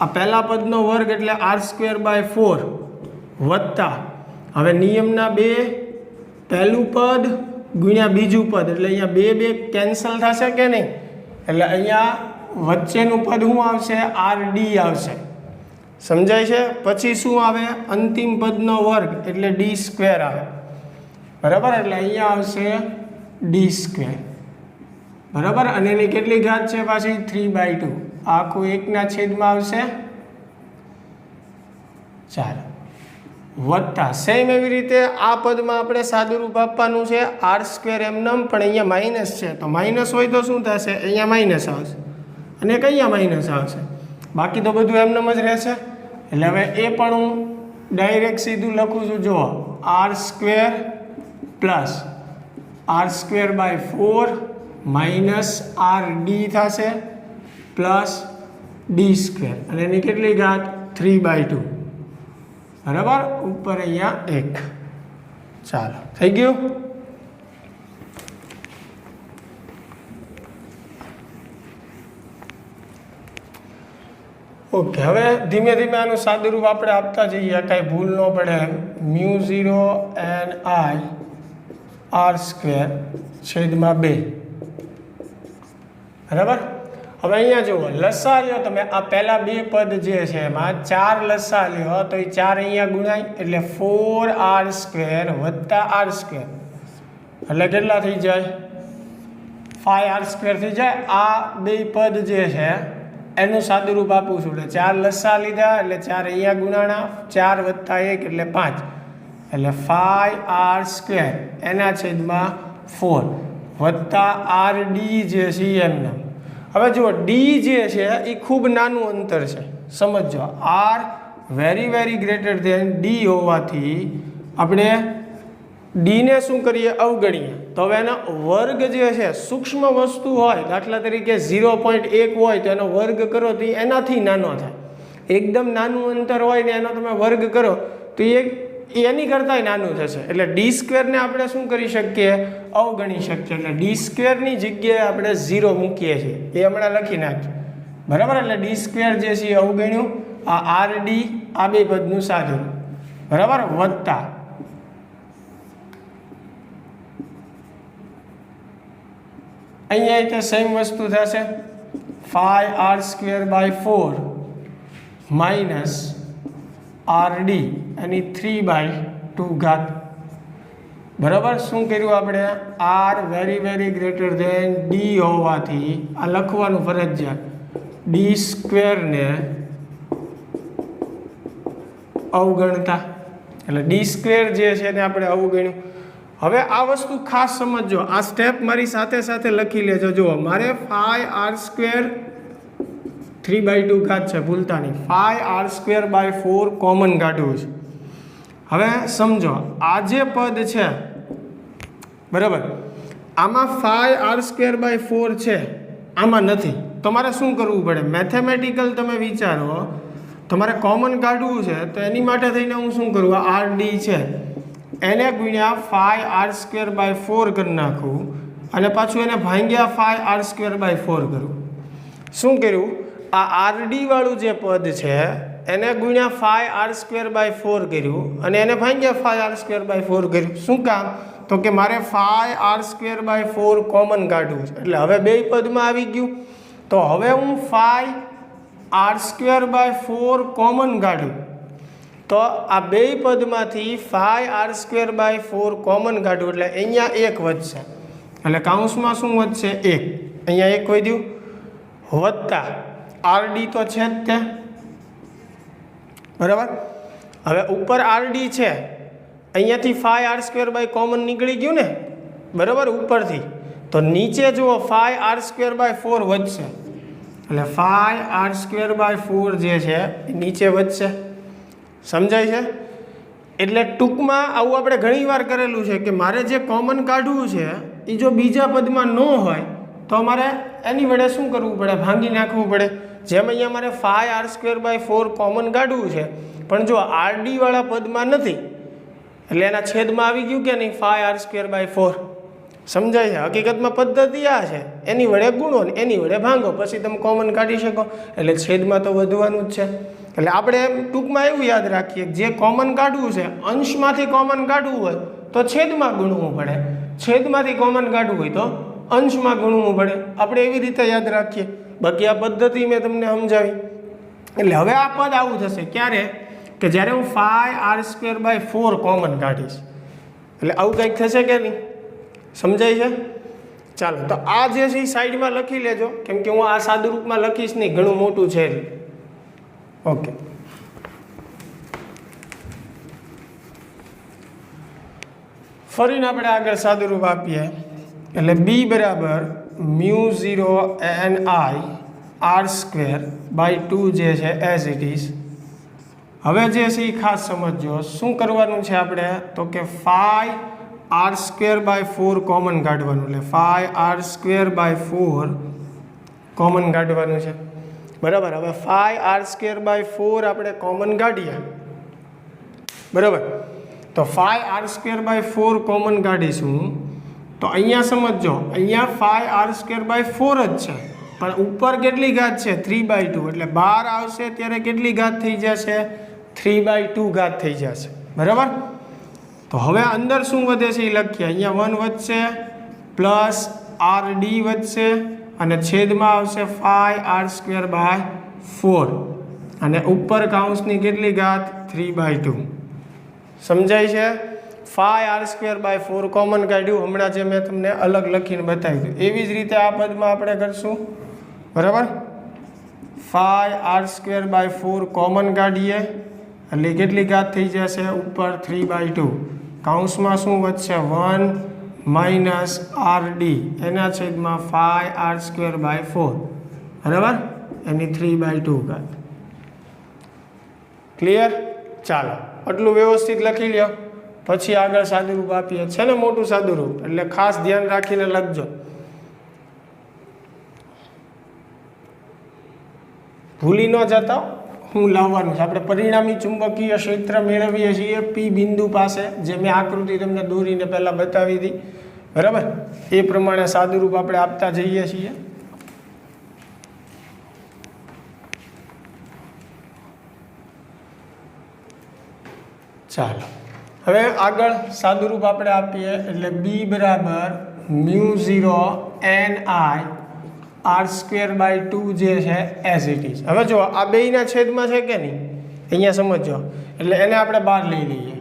આ પહેલા પદનો વર્ગ એટલે r²/4 વત્તા, હવે નિયમના 2 પહેલું પદ ગુણ્યા બીજું પદ, એટલે અહીંયા 2 કેન્સલ થશે કે નહીં? એટલે અહીંયા વચ્ચેનું પદ શું આવશે? rd આવશે. સમજાય છે? પછી શું આવે? અંતિમ પદનો વર્ગ એટલે d² આવે. બરાબર? એટલે અહીંયા આવશે d². બરાબર? અને એની કેટલી ઘાત છે પાછી? 3/2. આખું 1/છેદમાં આવશે. ચાલો, વત્તા સેમ એવી રીતે આ પદમાં આપણે સાદુરૂપ આપવાનું છે r² એમનેમ, પણ અહીંયા માઇનસ છે, તો માઇનસ હોય તો શું થશે? અહીંયા માઇનસ આવશે, અને કયા માઇનસ આવશે? બાકી તો બધું એમનેમ જ રહેશે. એટલે હવે એ પણ હું ડાયરેક્ટ સીધું લખું છું. જુઓ, r² plus r²/4 minus rd થશે પ્લસ d², અને એની કેટલી ઘાત? 3/2. બરાબર? ઉપર અહીંયા 1. ચાલો, થઈ ગયું. ઓકે, હવે ધીમે ધીમે આનું સાદુરૂપ આપણે આપતા જઈએ, કાંઈ ભૂલ ન પડે એમ. μ0 NIR²/2. બરાબર? હવે અહીંયા જુઓ, લસા લ્યો તમે. આ પહેલા 2 પદ જે છે એમાં 4 લસા લ્યો તો એ 4 અહીંયા ગુણાય, એટલે 4r² વત્તા r², એટલે કેટલા થઈ જાય? 5r² થઈ જાય. આ 2 પદ જે છે એનું સાદું રૂપ આપું છું એટલે 4 લસા લીધા એટલે 4 અહીંયા ગુણાણા 4 વત્તા 1 એટલે 5 એટલે 5r² એના છેદમાં 4 વત્તા rd જે છે એમના. હવે જુઓ ડી જે છે એ ખૂબ નાનું અંતર છે સમજો. r very greater than D હોવાથી આપણે ડીને શું કરીએ અવગણીએ. તો હવે એનો વર્ગ જે છે સૂક્ષ્મ વસ્તુ હોય દાખલા તરીકે 0.1 હોય તો એનો વર્ગ કરો તો એનાથી નાનો થાય. એકદમ નાનું અંતર હોય ને એનો તમે વર્ગ કરો તો એ એની કરતાંય નાનું થશે. એટલે d² ને આપણે શું કરી શકીએ અવગણી શકીએ. એટલે d² જગ્યાએ આપણે 0 મૂકીએ છીએ એ હમણાં લખી નાખીએ બરાબર. એટલે d² જે છે અવગણ્યું આ rd આ બે પદનું સાદું બરાબર વત્તા અહીંયા તે સેમ વસ્તુ થશે 5r²/4 માઇનસ rd એની 3/2 ઘાત બરાબર. શું કર્યું આપણે r very greater than D હોવાથી આ લખવાનું ફરજિયાત d² ને અવગણતા એટલે d² જે છે એને આપણે અવગણ્યું. હવે આ વસ્તુ ખાસ સમજો. આ સ્ટેપ મારી સાથે લખી લેજો. જુઓ મારે 5r² 3/2 ઘાત છે ભૂલતા નહીં. 5r²/4 કોમન કાઢવું છે. હવે સમજો આ જે પદ છે બરાબર આમાં 5r²/4 છે આમાં નથી. તમારે શું કરવું પડે મેથેમેટિકલ તમે વિચારો. તમારે કોમન કાઢવું છે તો એની માટે થઈને હું શું કરું આ rd છે એને ગુણ્યા 5r²/4 કરી નાખું અને પાછું એને ભાંગ્યા 5r²/4 કરું. શું કર્યું આ rd વાળું જે પદ છે એને ગુણ્યા 5r²/4 કર્યું અને એને ભાંગ્યા 5r²/4 કર્યું. શું કામ તો કે મારે 5r²/4 કોમન કાઢવું છે. એટલે હવે બે પદમાં આવી ગયું. તો હવે હું 5r²/4 કોમન કાઢું તો આ બે પદમાંથી 5r²/4 કોમન કાઢું એટલે અહીંયા 1 વધશે. એટલે કાઉન્સમાં શું વધશે 1. અહીંયા 1 વધ્યું વત્તા rd તો છે જ તે બરાબર. હવે ઉપર rd છે અહીંયાથી 5r² કોમન નીકળી ગયું ને બરાબર ઉપરથી. તો નીચે જુઓ 5r²/4 વધશે એટલે 5r²/4 જે છે એ નીચે વધશે. સમજાય છે. એટલે ટૂંકમાં આવું આપણે ઘણી વાર કરેલું છે કે મારે જે કોમન કાઢવું છે એ જો બીજા પદમાં ન હોય તો મારે એની વડે શું કરવું પડે ભાંગી નાખવું પડે. જેમ અહીંયા મારે 5r²/4 કોમન કાઢવું છે પણ જો rd વાળા પદમાં નથી એટલે એના છેદમાં આવી ગયું કે નહીં 5r²/4. સમજાય છે. હકીકતમાં પદ્ધતિ આ છે એની વડે ગુણો ને એની વડે ભાંગો પછી તમે કોમન કાઢી શકો એટલે છેદમાં તો વધવાનું જ છે. એટલે આપણે એમ ટૂંકમાં એવું યાદ રાખીએ જે કોમન કાઢવું છે અંશમાંથી કોમન કાઢવું હોય તો છેદમાં ગુણવું પડે, છેદમાંથી કોમન કાઢવું હોય તો અંશમાં ગુણવું પડે. આપણે એવી રીતે યાદ રાખીએ. બાકી આ પદ્ધતિ મેં તમને સમજાવી. એટલે હવે આ પદ આવું થશે ક્યારે કે જ્યારે હું 5r²/4 કોમન કાઢીશ એટલે આવું કંઈક થશે કે નહીં. સમજાય છે. ચાલો તો આ જે છે એ સાઈડમાં લખી લેજો કેમ કે હું આ સાદું રૂપમાં લખીશ નહીં ઘણું મોટું છે. ઓકે ફરીને આપણે આગળ સાદું રૂપ આપીએ એટલે b બરાબર μ0 ni r²/2 જે છે એઝ ઇટ ઇઝ. હવે જે છે એ ખાસ સમજો શું કરવાનું છે આપણે તો કે 5r²/4 કોમન કાઢવાનું એટલે 5r²/4 કોમન કાઢવાનું છે બરાબર. હવે 5r²/4 આપણે કોમન કાઢીએ બરાબર. તો 5r²/4 કોમન કાઢીશું તો અહીંયા સમજો અહીંયા 5r²/4 જ છે પણ ઉપર કેટલી ઘાત છે 3/2 એટલે બહાર આવશે ત્યારે કેટલી ઘાત થઈ જશે 3/2 ઘાત થઈ જશે બરાબર. તો હવે અંદર શું વધે છે એ લખીએ. અહીંયા 1 વધશે પ્લસ rd વધશે અને છેદમાં આવશે 5r²/4 અને ઉપર કાઉન્સની કેટલી ઘાત 3/2. સમજાય છે. 5r²/4 કોમન કાઢ્યું હમણાં જે મેં તમને અલગ લખીને બતાવ્યું એવી જ રીતે આ પદમાં આપણે કરશું બરાબર. 5r²/4 કોમન કાઢીએ એટલે કેટલી ઘાત થઈ જશે ઉપર 3/2 કૌંસમાં શું વધશે 1 માઇનસ rd એના છેદમાં 5r²/4 બરાબર એની 3/2 ઘાત ક્લિયર ચાલો આટલું વ્યવસ્થિત લખી લ્યો પછી આગળ સાદુરૂપ આપીએ છે ને મોટું સાદુરૂપ એટલે ખાસ ધ્યાન રાખીને લખજો ભૂલી ન જતા હું લાવવાનું છે આપણે પરિણામી ચુંબકીય ક્ષેત્ર મેળવીએ છીએ પી બિંદુ પાસે જે મેં આકૃતિ તમને દોરીને પહેલાં બતાવી હતી બરાબર એ પ્રમાણે સાદુરૂપ આપણે આપતા જઈએ છીએ ચાલો હવે આગળ સાદુરૂપ આપણે આપીએ એટલે બી બરાબર μ0 ni r²/2 જે છે એઝ ઇટ ઇઝ હવે જો આ બેયના છેદમાં છે કે નહીં અહીંયા સમજો એટલે એને આપણે બહાર લઈ લઈએ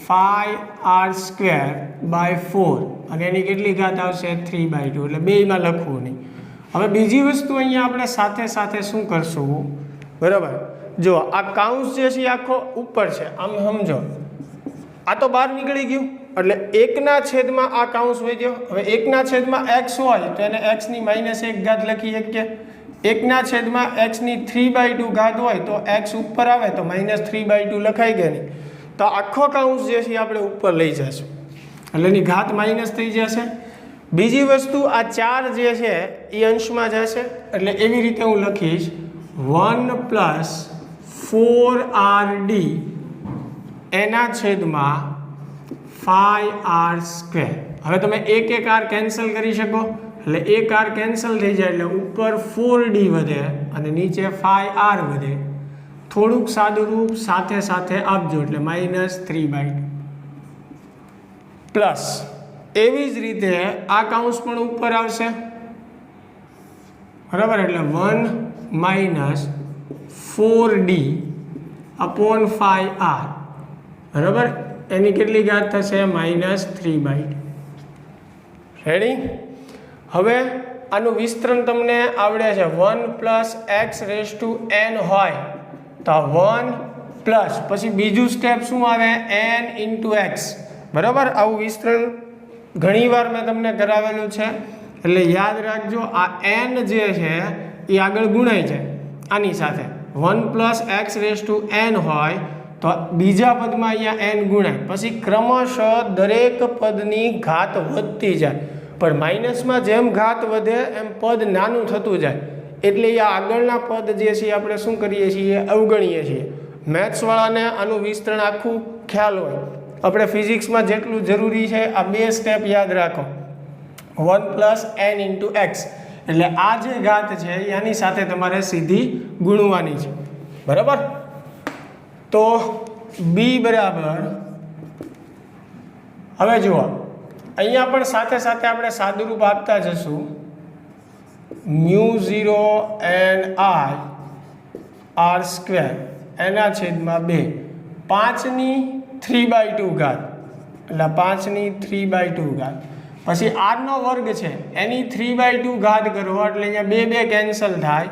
5r²/4 અને એની કેટલી ઘાત આવશે 3/2 એટલે બેયમાં લખવું નહીં હવે બીજી વસ્તુ અહીંયા આપણે સાથે સાથે શું કરશું બરાબર જો આ કૌંસ જે છે આખો ઉપર છે આમ સમજો આ તો બહાર નીકળી ગયું એટલે એકના છેદમાં આ કૌંસ વધ્યો હવે એકના છેદમાં x હોય તો એને x ની -1 ઘાત લખી શકીએ એકના છેદમાં x ની 3/2 ઘાત હોય તો x ઉપર આવે તો -3/2 લખાઈ ગઈ નહીં તો આખો કૌંસ જે છે આપણે ઉપર લઈ જશું એટલે એની ઘાત માઇનસ થઈ જશે બીજી વસ્તુ આ 4 જે છે એ અંશમાં જશે એટલે એવી રીતે હું લખીશ 1 + 4rd એના છેદમાં 5r². હવે તમે એક r કેન્સલ કરી શકો એટલે એક r કેન્સલ થઈ જાય એટલે ઉપર 4d વધે અને નીચે 5r વધે થોડુંક સાદુરૂપ સાથે સાથે આપજો એટલે -3/2 પ્લસ એવી જ રીતે આ કૌંસ પણ ઉપર આવશે બરાબર એટલે 1 - 4d / 5r બરાબર એની કેટલી ઘાત થશે -3/2 રેડી હવે આનું વિસ્તરણ તમને આવડે છે 1 + x⁴n હોય તો 1 પ્લસ પછી બીજું સ્ટેપ શું આવે n × x બરાબર આવું વિસ્તરણ ઘણીવાર મેં તમને કરાવેલું છે એટલે યાદ રાખજો આ n જે છે એ આગળ ગુણાય છે આની સાથે 1 + x⁴n હોય તો બીજા પદમાં અહીંયા n ગુણાય પછી ક્રમશઃ દરેક પદની ઘાત વધતી જાય પણ માઇનસમાં જેમ ઘાત વધે એમ પદ નાનું થતું જાય એટલે આ આગળના પદ જે છે આપણે શું કરીએ છીએ અવગણીએ છીએ મેથ્સવાળાને આનું વિસ્તરણ આખું ખ્યાલ હોય આપણે ફિઝિક્સમાં જેટલું જરૂરી છે આ બે સ્ટેપ યાદ રાખો 1 + n × x એટલે આ જે ઘાત છે એની સાથે તમારે સીધી ગુણવાની છે બરાબર તો b બરાબર હવે જુઓ અહીંયા પણ સાથે સાથે આપણે સાદુરૂપ આપતા જશું μ0 ni r² એના છેદમાં 2 5ની 3/2 ઘાત એટલે 5ની 3/2 ઘાત પછી r નો વર્ગ છે એની 3/2 ઘાત કરો એટલે અહીંયા 2 કેન્સલ થાય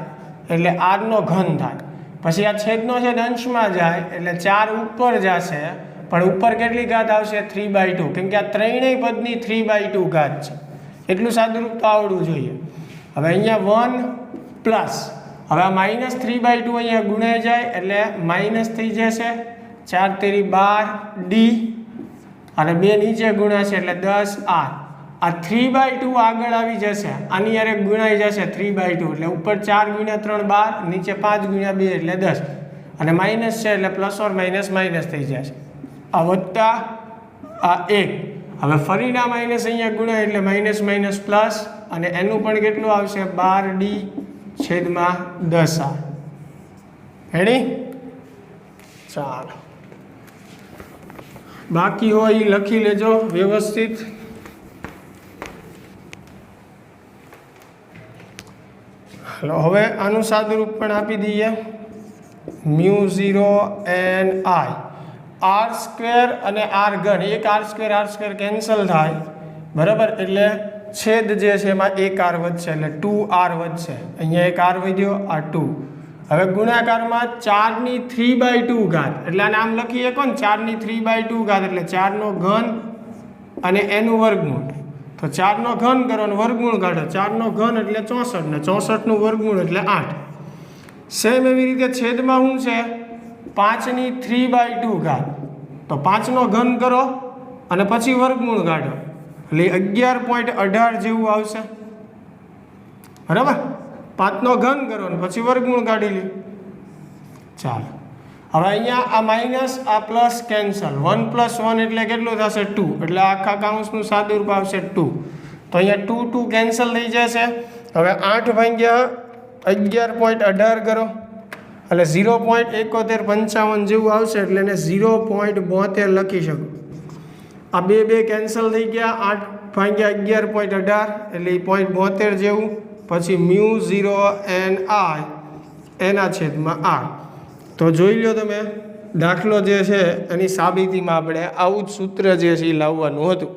એટલે r નો ઘન થાય પછી આ છેદનો છેદ અંશમાં જાય એટલે 4 ઉપર જશે પણ ઉપર કેટલી ઘાત આવશે 3/2 કેમ કે આ ત્રણેય પદની 3/2 ઘાત છે એટલું સાદુરૂપ તો આવડવું જોઈએ હવે અહીંયા 1 પ્લસ હવે આ -3/2 અહીંયા ગુણાઈ જાય એટલે માઇનસ થઈ જશે 4 તેરી 12 d અને 2 નીચે ગુણાશે એટલે 10r આ 3/2 આગળ આવી જશે આની યારે ગુણાઈ જશે 3/2 એટલે ઉપર 4 × 3 12 નીચે 5 × 2 એટલે 10 અને માઇનસ છે એટલે ± થઈ જશે આ વત્તા આ 1 હવે ફરીના માઇનસ અહીંયા ગુણાય એટલે માઇનસ પ્લસ અને એનું પણ કેટલું આવશે 12d / 10r રેડી ચાલો બાકી હોય એ લખી લેજો વ્યવસ્થિત હવે આનું સાદુરૂપ પણ આપી દઈએ μ0 ni r² અને r³ એક r² કેન્સલ થાય બરાબર એટલે છેદ જે છે એમાં એક r વધશે એટલે 2r વધશે અહીંયા એક r વધ્યો આ 2 હવે ગુણાકારમાં 4/3/2 ઘાત, એટલે આને આમ લખી શકો ને 4/3/2 ઘાત, એટલે 4નો ઘન અને એનું વર્ગમૂળ. તો 4નો ઘન કરો અને વર્ગમૂળ કાઢો. 4નો ઘન એટલે 64 ને 64નું વર્ગમૂળ એટલે 8. સેમ એવી રીતે છેદમાં શું છે 5/3/2 ઘાત, તો 5નો ઘન કરો અને પછી વર્ગમૂળ કાઢો એટલે 11.18 જેવું આવશે. બરાબર, 5નો ઘન કરો અને પછી વર્ગમૂળ કાઢી લે. ચાલો, હવે અહીંયા આ માઇનસ આ પ્લસ કેન્સલ. 1 + 1 એટલે કેટલું થશે 2, એટલે આખા કાઉન્સનું સાદુરૂપ આવશે 2. તો અહીંયા 2 કેન્સલ થઈ જશે. હવે 8/11.18 કરો એટલે 0.7155 જેવું આવશે, એટલે એને 0.72 લખી શકો. આ બે કેન્સલ થઈ ગયા. 8/11.18 એટલે 0.72 જેવું. પછી μ0 એના છેદમાં r. તો જોઈ લો તમે, દાખલો જે છે એની સાબિતીમાં આપણે આવું જ સૂત્ર જે છે એ લાવવાનું હતું.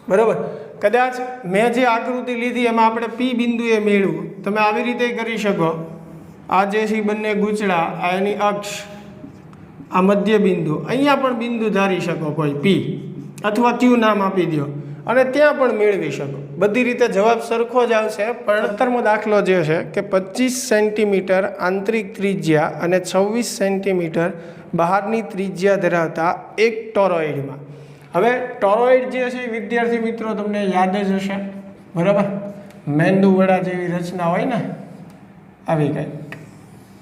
બરાબર, કદાચ મેં જે આકૃતિ લીધી એમાં આપણે પી બિંદુએ મેળવું, તમે આવી રીતે કરી શકો. આ જે છે બંને ગૂંચળા, આ એની અક્ષ, આ મધ્ય બિંદુ, અહીંયા પણ બિંદુ ધારી શકો કોઈ પી અથવા ક્યુ નામ આપી દો અને ત્યાં પણ મેળવી શકો. બધી રીતે જવાબ સરખો જ આવશે. પણ 18મો દાખલો જે છે કે 25 સેન્ટીમીટર આંતરિક ત્રિજ્યા અને 26 સેન્ટીમીટર બહારની ત્રિજ્યા ધરાવતા એક ટોરોઇડમાં. હવે ટોરોઇડ જે છે વિદ્યાર્થી મિત્રો તમને યાદ જ હશે. બરાબર, મેંદુ વડા જેવી રચના હોય ને, આવી કંઈ.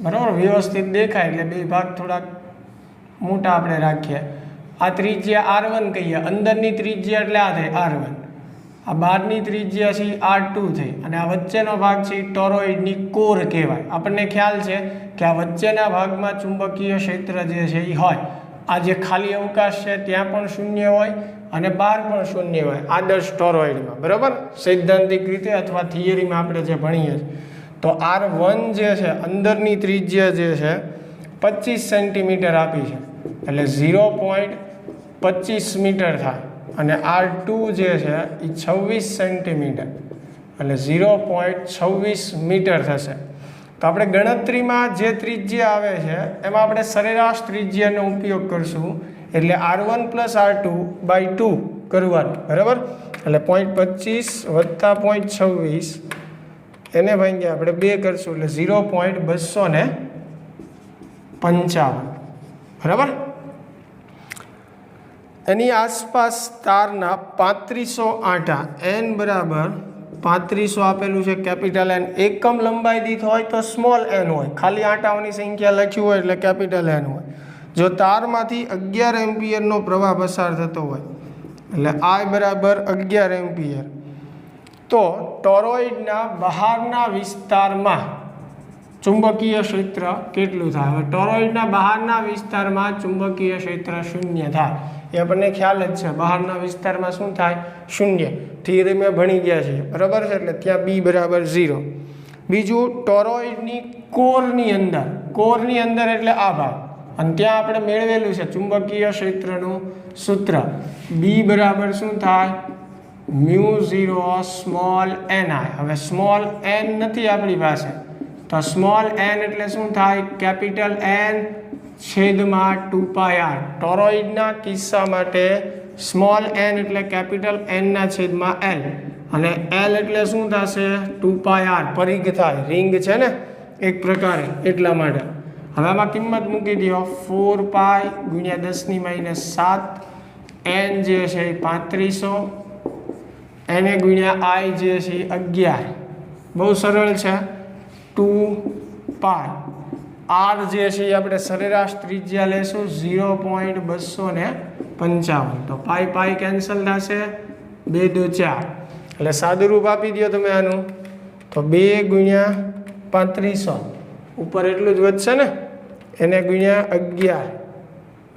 બરાબર, વ્યવસ્થિત દેખાય એટલે બે ભાગ થોડાક મોટા આપણે રાખીએ. આ ત્રિજ્યા r1 કહીએ, અંદરની ત્રિજ્યા એટલે આ થાય r1, આ બહારની ત્રિજ્યા છે r2 થઈ, અને આ વચ્ચેનો ભાગ છે ટોરોઇડની કોર કહેવાય. આપણને ખ્યાલ છે કે આ વચ્ચેના ભાગમાં ચુંબકીય ક્ષેત્ર જે છે એ હોય. આ જે ખાલી અવકાશ છે ત્યાં પણ શૂન્ય હોય અને બહાર પણ શૂન્ય હોય આદર્શ ટોરોઇડમાં. બરાબર, સૈદ્ધાંતિક રીતે અથવા થિયરીમાં આપણે જે ભણીએ છીએ. તો r1 જે છે અંદરની ત્રિજ્યા જે છે 25 સેન્ટીમીટર આપી છે, એટલે 0.25 મીટર થાય. અને r2 જે છે એ 26 સેન્ટીમીટર એટલે 0.26 મીટર થશે. તો આપણે ગણતરીમાં જે ત્રિજ્યા આવે છે એમાં આપણે સરેરાશ ત્રિજ્યાનો ઉપયોગ કરશું, એટલે r1 + r2/2 કરવાનું. બરાબર, એટલે 0.25 + 0.26 એને ભાંગ્યા આપણે 2 કરશું એટલે 0.255. બરાબર, એની આસપાસ તારના 3500 આંટા, n બરાબર 3500 આપેલું છે, કેપિટલ N. એકમ લંબાઈ દીઠ હોય તો સ્મોલ n હોય, ખાલી આંટાઓની સંખ્યા લખ્યું હોય એટલે કેપિટલ N હોય. જો તારમાંથી 11 એમ્પિયરનો પ્રવાહ પસાર થતો હોય એટલે I બરાબર 11 એમ્પિયર, તો ટોરોઇડના બહારના વિસ્તારમાં ચુંબકીય ક્ષેત્ર કેટલું થાય? હવે ટોરોઇડના બહારના વિસ્તારમાં ચુંબકીય ક્ષેત્ર 0 થાય, એ આપણને ખ્યાલ જ છે. બહારના વિસ્તારમાં શું થાય? 0. થિયરી મેં ભણી ગયા છીએ. બરાબર છે, એટલે ત્યાં b બરાબર 0. બીજું, ટોરોઇડની કોરની અંદર એટલે આ ભાગ, અને ત્યાં આપણે મેળવેલું છે ચુંબકીય ક્ષેત્રનું સૂત્ર. b બરાબર શું થાય? μ0 સ્મોલ ni. હવે સ્મોલ n નથી આપણી પાસે, તો સ્મોલ n એટલે શું થાય? કેપિટલ N છેદમાં 2πr. ટોરોઇડના કિસ્સા માટે સ્મોલ n એટલે કેપિટલ N ના છેદમાં L, અને L એટલે શું થશે? 2πr. પરિઘ થાય, રિંગ છે ને એક પ્રકારે, એટલા માટે. હવે આમાં કિંમત મૂકી દો, 4π × 10⁻⁷ n જે છે 3500, n × I જે છે 11. બહુ સરળ છે. 2π r જે છે આપણે સરેરાશ ત્રિજ્યા લેશું 0.255. તો પાઈ કેન્સલ થશે, 2 × 2 = 4. એટલે સાદુરૂપ આપી દો તમે આનું, તો 2 × 3500 ઉપર એટલું જ વધશે ને, એને × 11.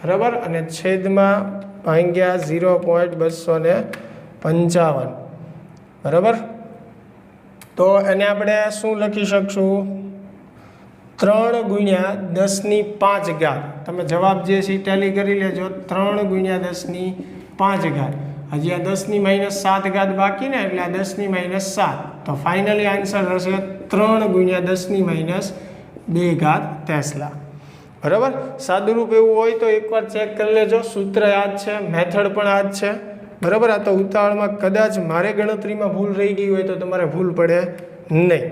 બરાબર, અને છેદમાં ભાગ્યા 0.255. બરાબર, તો એને આપણે શું લખી શકશું? 3 × 10⁵. તમે જવાબ જે છે ટેલી કરી લેજો. 3 × 10⁵. હજી આ 10⁻⁷ બાકી ને, એટલે આ 10⁻⁷. તો ફાઇનલી આન્સર હશે 3 × 2 ટેસ્લા. બરાબર. સાદુરૂપ એવું હોય તો એકવાર ચેક કરી લેજો. સૂત્ર આ જ છે, મેથડ પણ આ જ છે. બરાબર. આ તો ઉતાવળમાં કદાચ મારે ગણતરીમાં ભૂલ રહી ગઈ હોય તો તમારે ભૂલ પડે નહીં.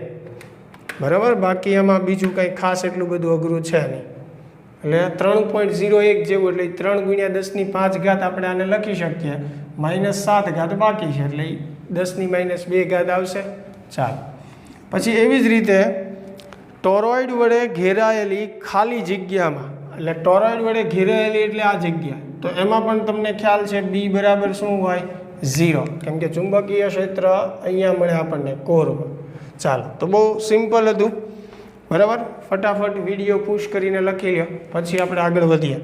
બરાબર. બાકી એમાં બીજું કંઈ ખાસ એટલું બધું અઘરું છે નહીં. એટલે 3.01 જેવું, એટલે 3 × 10⁵ આપણે આને લખી શકીએ. -7 બાકી છે, એટલે 10⁻² આવશે. ચાલો. પછી એવી જ રીતે ટોરોઇડ વડે ઘેરાયેલી ખાલી જગ્યામાં, એટલે ટોરોઇડ વડે ઘેરાયેલી એટલે આ જગ્યા, તો એમાં પણ તમને ખ્યાલ છે B બરાબર શું હોય? 0, કેમ કે ચુંબકીય ક્ષેત્ર અહીંયા મળે આપણને કોરમાં. ચાલો, તો બહુ સિમ્પલ હતું. બરાબર. ફટાફટ વિડીયો પુશ કરીને લખી લો, પછી આપણે આગળ વધીએ.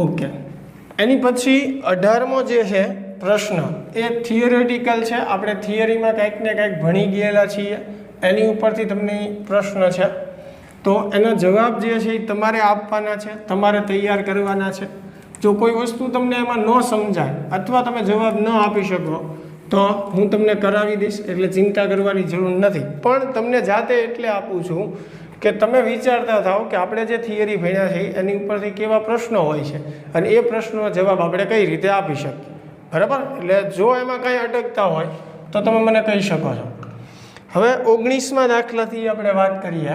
ઓકે. એની પછી 18મો જે છે પ્રશ્ન, એ થિયરેટિકલ છે. આપણે થિયરીમાં કંઈક ને કંઈક ભણી ગયેલા છીએ, એની ઉપરથી તમને પ્રશ્ન છે. તો એનો જવાબ જે છે એ તમારે આપવાના છે, તમારે તૈયાર કરવાના છે. જો કોઈ વસ્તુ તમને એમાં ન સમજાય અથવા તમે જવાબ ન આપી શકો તો હું તમને કરાવી દઈશ, એટલે ચિંતા કરવાની જરૂર નથી. પણ તમને જાતે એટલે આપું છું કે તમે વિચારતા થાઓ કે આપણે જે થિયરી ભણ્યા છે એની ઉપરથી કેવા પ્રશ્નો હોય છે અને એ પ્રશ્નનો જવાબ આપણે કઈ રીતે આપી શકીએ. બરાબર. એટલે જો એમાં કંઈ અટકતા હોય તો તમે મને કહી શકો છો. હવે 19મા દાખલાથી આપણે વાત કરીએ.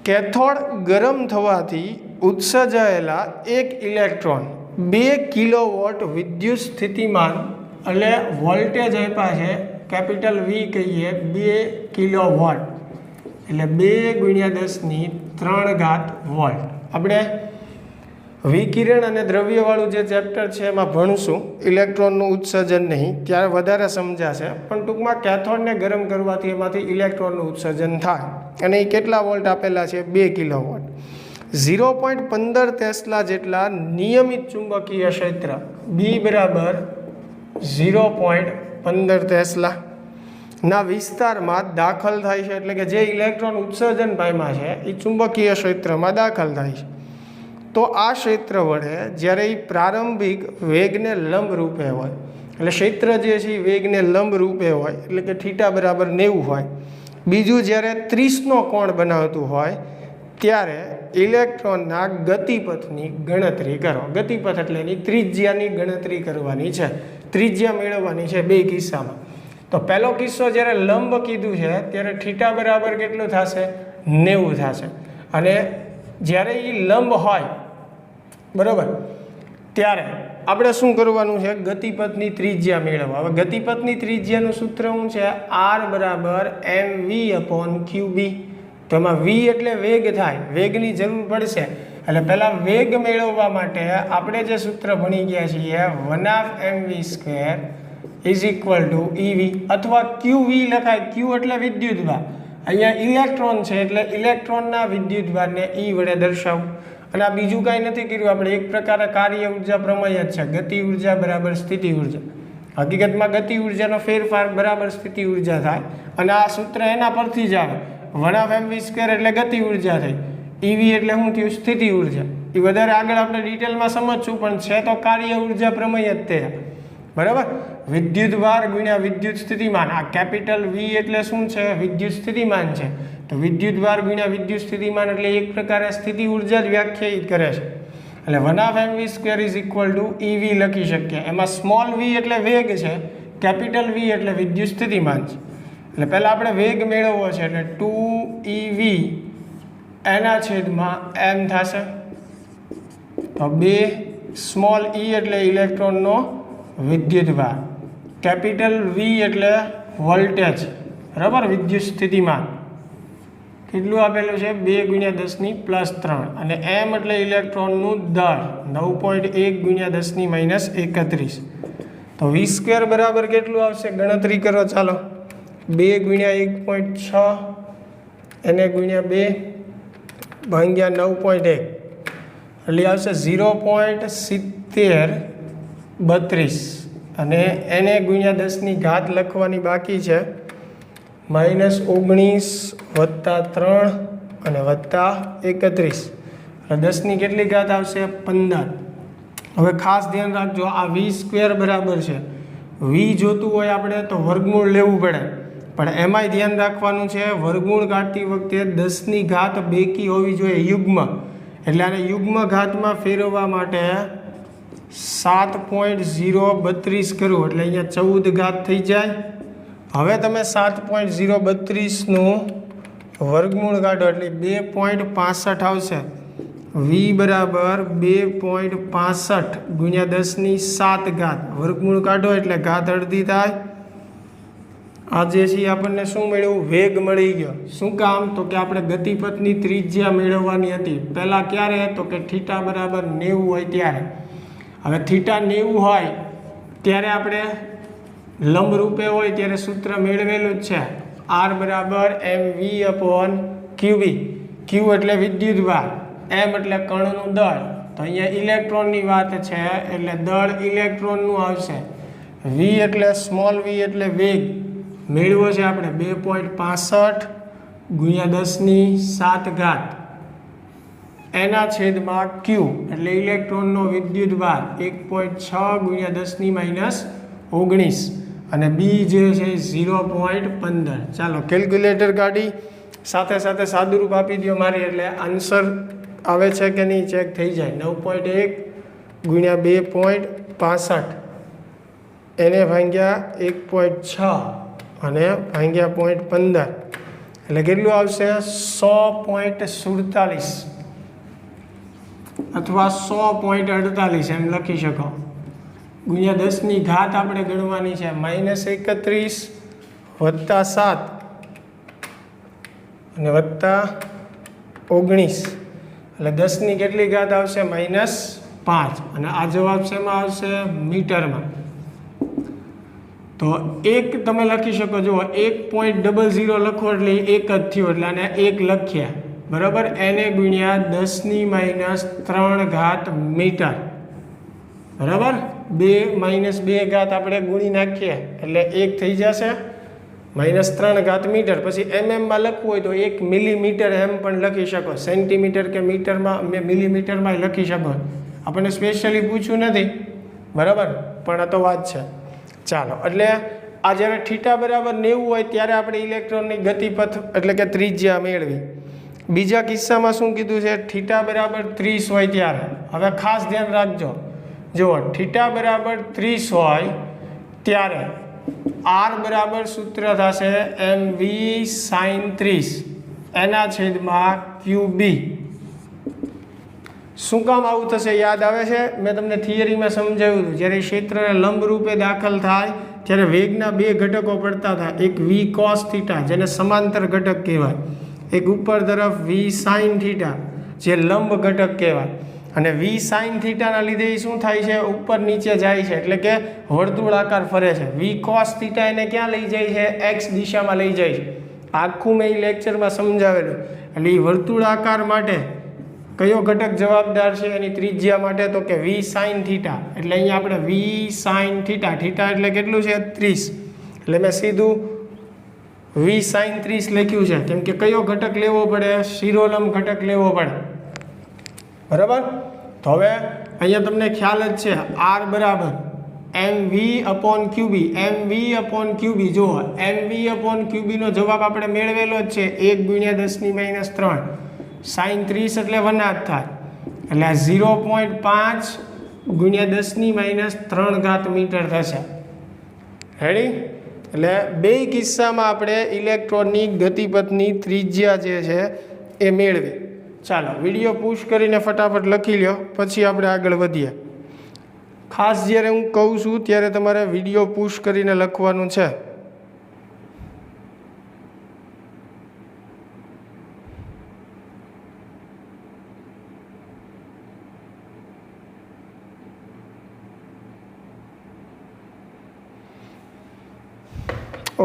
કેથોડ ગરમ થવાથી ઉત્સર્જાયેલા એક ઇલેક્ટ્રોન 2 કિલોવોટ વિદ્યુત સ્થિતિમાન, એટલે વોલ્ટેજ આપ્યા છે કેપિટલ V કહીએ 2 કિલોવોટ, એટલે 2 × 10⁻³ વોલ્ટ. આપણે વિકિરણ અને દ્રવ્યવાળું જે ચેપ્ટર છે એમાં ભણશું, ઇલેક્ટ્રોનનું ઉત્સર્જન નહીં, ત્યારે વધારે સમજાશે. પણ ટૂંકમાં કેથોડને ગરમ કરવાથી એમાંથી ઇલેક્ટ્રોનનું ઉત્સર્જન થાય, અને એ કેટલા વોલ્ટ આપેલા છે? 2 કિલોવોટ. 0.15 ટેસ્લા જેટલા નિયમિત ચુંબકીય ક્ષેત્ર B બરાબર 0.15 ટેસ્લા ના વિસ્તારમાં દાખલ થાય છે. એટલે કે જે ઇલેક્ટ્રોન ઉત્સર્જન પામ્યા છે એ ચુંબકીય ક્ષેત્રમાં દાખલ થાય છે. તો આ ક્ષેત્ર વડે જ્યારે એ પ્રારંભિક વેગને લંબ રૂપે હોય, એટલે ક્ષેત્ર જે છે એ વેગને લંબ રૂપે હોય, એટલે કે θ બરાબર 90 હોય. બીજું જ્યારે 30નો કોણ બનાવતું હોય ત્યારે ઇલેક્ટ્રોનના ગતિપથની ગણતરી કરો. ગતિપથ એટલે એની ત્રિજ્યાની ગણતરી કરવાની છે, ત્રિજ્યા મેળવવાની છે બે કિસ્સામાં. તો પહેલો કિસ્સો જ્યારે લંબ કીધું છે ત્યારે θ બરાબર કેટલું થશે? 90 થશે. અને જ્યારે એ લંબ હોય બરાબર ત્યારે આપણે શું કરવાનું છે? ગતિપથની ત્રિજ્યા મેળવવા. હવે ગતિપથની ત્રિજ્યાનું સૂત્ર શું છે? R બરાબર mv/qb. તો એમાં v એટલે વેગ થાય, વેગની જરૂર પડશે. એટલે પહેલાં વેગ મેળવવા માટે આપણે જે સૂત્ર ભણી ગયા છીએ 1/mv² = ev, અથવા qv લખાય. q એટલે વિદ્યુતભાર, અહીંયા ઇલેક્ટ્રોન છે એટલે ઇલેક્ટ્રોનના વિદ્યુતભારને e વડે દર્શાવવું. અને આ બીજું કાંઈ નથી કર્યું આપણે, એક પ્રકારે કાર્ય ઉર્જા પ્રમેય જ છે. ગતિ ઉર્જા બરાબર સ્થિતિ ઉર્જા. હકીકતમાં ગતિ ઉર્જાનો ફેરફાર બરાબર સ્થિતિ ઉર્જા થાય, અને આ સૂત્ર એના પરથી જ આવે. 1/mv² એટલે ગતિ ઉર્જા થઈ, ev એટલે શું થયું? સ્થિતિ ઉર્જા. એ વધારે આગળ આપણે ડિટેલમાં સમજશું, પણ છે તો કાર્ય ઉર્જા પ્રમેય જ તે. બરાબર. વિદ્યુતભાર ગુણ્યા વિદ્યુત સ્થિતિમાન. આ કેપિટલ V એટલે શું છે? વિદ્યુત સ્થિતિમાન છે. તો વિદ્યુતભાર ગુણ્યા વિદ્યુત સ્થિતિમાન એટલે એક પ્રકારે સ્થિતિ ઉર્જા જ વ્યાખ્યાયિત કરે છે. એટલે 1/mv² = ev લખી શકીએ. એમાં સ્મોલ v એટલે વેગ છે, કેપિટલ V એટલે વિદ્યુત સ્થિતિમાન છે. એટલે પહેલાં આપણે વેગ મેળવવો છે, એટલે 2ev એના છેદમાં m થશે. તો 2 સ્મોલ e એટલે ઇલેક્ટ્રોનનો વિદ્યુતભાર, કેપિટલ V એટલે વોલ્ટેજ બરાબર, વિદ્યુત સ્થિતિમાન કેટલું આપેલું છે? 2 × 10⁻³ અને m એટલે ઇલેક્ટ્રોનનું દળ 9.1 × 10⁻31. તો v² બરાબર કેટલું આવશે? ગણતરી કરો. ચાલો, 2 × 1.6 એને × 2 ભાગ્યા 9.1 એટલે આવશે 0.7032, અને એને × 10⁻³ લખવાની બાકી છે. -19 + 3 અને +31, એટલે 10ની કેટલી ઘાત આવશે? 15. હવે ખાસ ધ્યાન રાખજો, આ v² બરાબર છે વી જોતું હોય આપણે તો વર્ગમૂળ લેવું પડે, પણ એમાંય ધ્યાન રાખવાનું છે વર્ગમૂળ કાઢતી વખતે 10ની ઘાત બેકી હોવી જોઈએ યુગ્મ, એટલે આને યુગ્મ ઘાતમાં ફેરવવા માટે 7.032 કરવું એટલે અહીંયા 14 ઘાત થઈ જાય. હવે તમે 7.032નું વર્ગમૂળ કાઢો એટલે 2.65 આવશે. વી બરાબર 2.65 ગુણ્યા 10ની 7 ઘાત, વર્ગમૂળ કાઢો એટલે ઘાત અડધી થાય. આ જે છે આપણને શું મળ્યું? વેગ મળી ગયો. શું કામ? તો કે આપણે ગતિપથની ત્રિજ્યા મેળવવાની હતી. પહેલાં ક્યારે? તો કે થીટા બરાબર 90 હોય ત્યારે. હવે થીટા 90 હોય ત્યારે આપણે લંબ રૂપે હોય ત્યારે સૂત્ર મેળવેલું જ છે, આર બરાબર mv અપોન qv. ક્યુ એટલે વિદ્યુતભાર, એમ એટલે કણનું દળ. તો અહીંયા ઇલેક્ટ્રોનની વાત છે એટલે દળ ઇલેક્ટ્રોનનું આવશે. વી એટલે સ્મોલ વી એટલે વેગ મેળવ્યો છે આપણે 2.65 ગુણ્યા 10ની 7 ઘાત એના છેદમાં ક્યુ એટલે ઇલેક્ટ્રોનનો વિદ્યુતભાર 1.6 ગુણ્યા 10ની -19 અને બી જે છે 0.15. ચાલો કેલ્ક્યુલેટર કાઢી સાથે સાથે સાદુરૂપ આપી દો મારી, એટલે આન્સર આવે છે કે નહીં ચેક થઈ જાય. 9.1 ગુણ્યા 2.65 એને ભાગ્યા 1.6 અને ભાગ્યા 0.15 એટલે કેટલું આવશે? 100.47 અથવા 100.48 એમ લખી શકો. ગુણ્યા 10ની ઘાત આપણે ગણવાની છે -31 વત્તા 7 અને વત્તા 19 એટલે 10ની કેટલી ઘાત આવશે? -5 અને આ જવાબ શેમાં આવશે? મીટરમાં. તો એક તમે લખી શકો, જુઓ 1.00 લખો એટલે એક જ થયું એટલે આને 1 લખ્યા બરાબર. એને ગુણ્યા 10ની -3 ઘાત મીટર બરાબર. 2 ઘાત આપણે ગુણી નાખીએ એટલે 1 થઈ જશે, -3 ઘાત મીટર. પછી એમએમમાં લખવું હોય તો 1 મિલીમીટર એમ પણ લખી શકો, સેન્ટીમીટર કે મીટરમાં મિલીમીટરમાં લખી શકો. આપણને સ્પેશિયલી પૂછ્યું નથી બરાબર, પણ આ તો વાત છે. ચાલો, એટલે આ જ્યારે થીટા બરાબર 90 હોય ત્યારે આપણે ઇલેક્ટ્રોનની ગતિપથ એટલે કે ત્રિજ્યા મેળવી. બીજા કિસ્સામાં શું કીધું છે? થીટા બરાબર 30 હોય ત્યારે. હવે ખાસ ધ્યાન રાખજો, જુઓ થીટા બરાબર 30 હોય ત્યારે આર બરાબર સૂત્ર થશે mv sin 30 એના છેદમાં qb. શું કામ આવું થશે યાદ આવે છે? મેં તમને થિયરીમાં સમજાવ્યું હતું, જ્યારે ક્ષેત્રને લંબ રૂપે દાખલ થાય ત્યારે વેગના 2 ઘટકો પડતા થાય. એક v cos થીટા જેને સમાંતર ઘટક કહેવાય, એક ઉપર તરફ v sin થીટા જે લંબ ઘટક કહેવાય. અને v sin થીટાના લીધે એ શું થાય છે? ઉપર નીચે જાય છે, એટલે કે વર્તુળાકાર ફરે છે. v cos થીટા એને ક્યાં લઈ જાય છે? x દિશામાં લઈ જાય છે. આખું મેં એ લેક્ચરમાં સમજાવેલું. એટલે એ વર્તુળાકાર માટે કયો ઘટક જવાબદાર છે એની ત્રિજ્યા માટે? તો કે v sin થીટા. એટલે અહીંયા આપણે v sin થીટા, થીટા એટલે કેટલું છે? 30. એટલે મેં સીધું v sin 30 લખ્યું છે, કેમ કે કયો ઘટક લેવો પડે? શિરોલંબ ઘટક લેવો પડે બરાબર. તો હવે અહીંયા તમને ખ્યાલ જ છે r બરાબર mv upon qb. mv upon qb, જુઓ mv અપોન qb નો જવાબ આપણે મેળવેલો જ છે 1 ગુણ્યા 10ની -3 sin 30 એટલે 1 થાય એટલે 0.5 ગુણ્યા 10ની -3 ઘાત મીટર થશે. રેડી? એટલે બે કિસ્સામાં આપણે ઇલેક્ટ્રોનની ગતિપથની ત્રિજ્યા જે છે એ મેળવી. ચાલો વિડીયો પુશ કરીને ફટાફટ લખી લ્યો, પછી આપણે આગળ વધીએ. ખાસ જ્યારે હું કહું છું ત્યારે તમારે વિડીયો પુશ કરીને લખવાનું છે.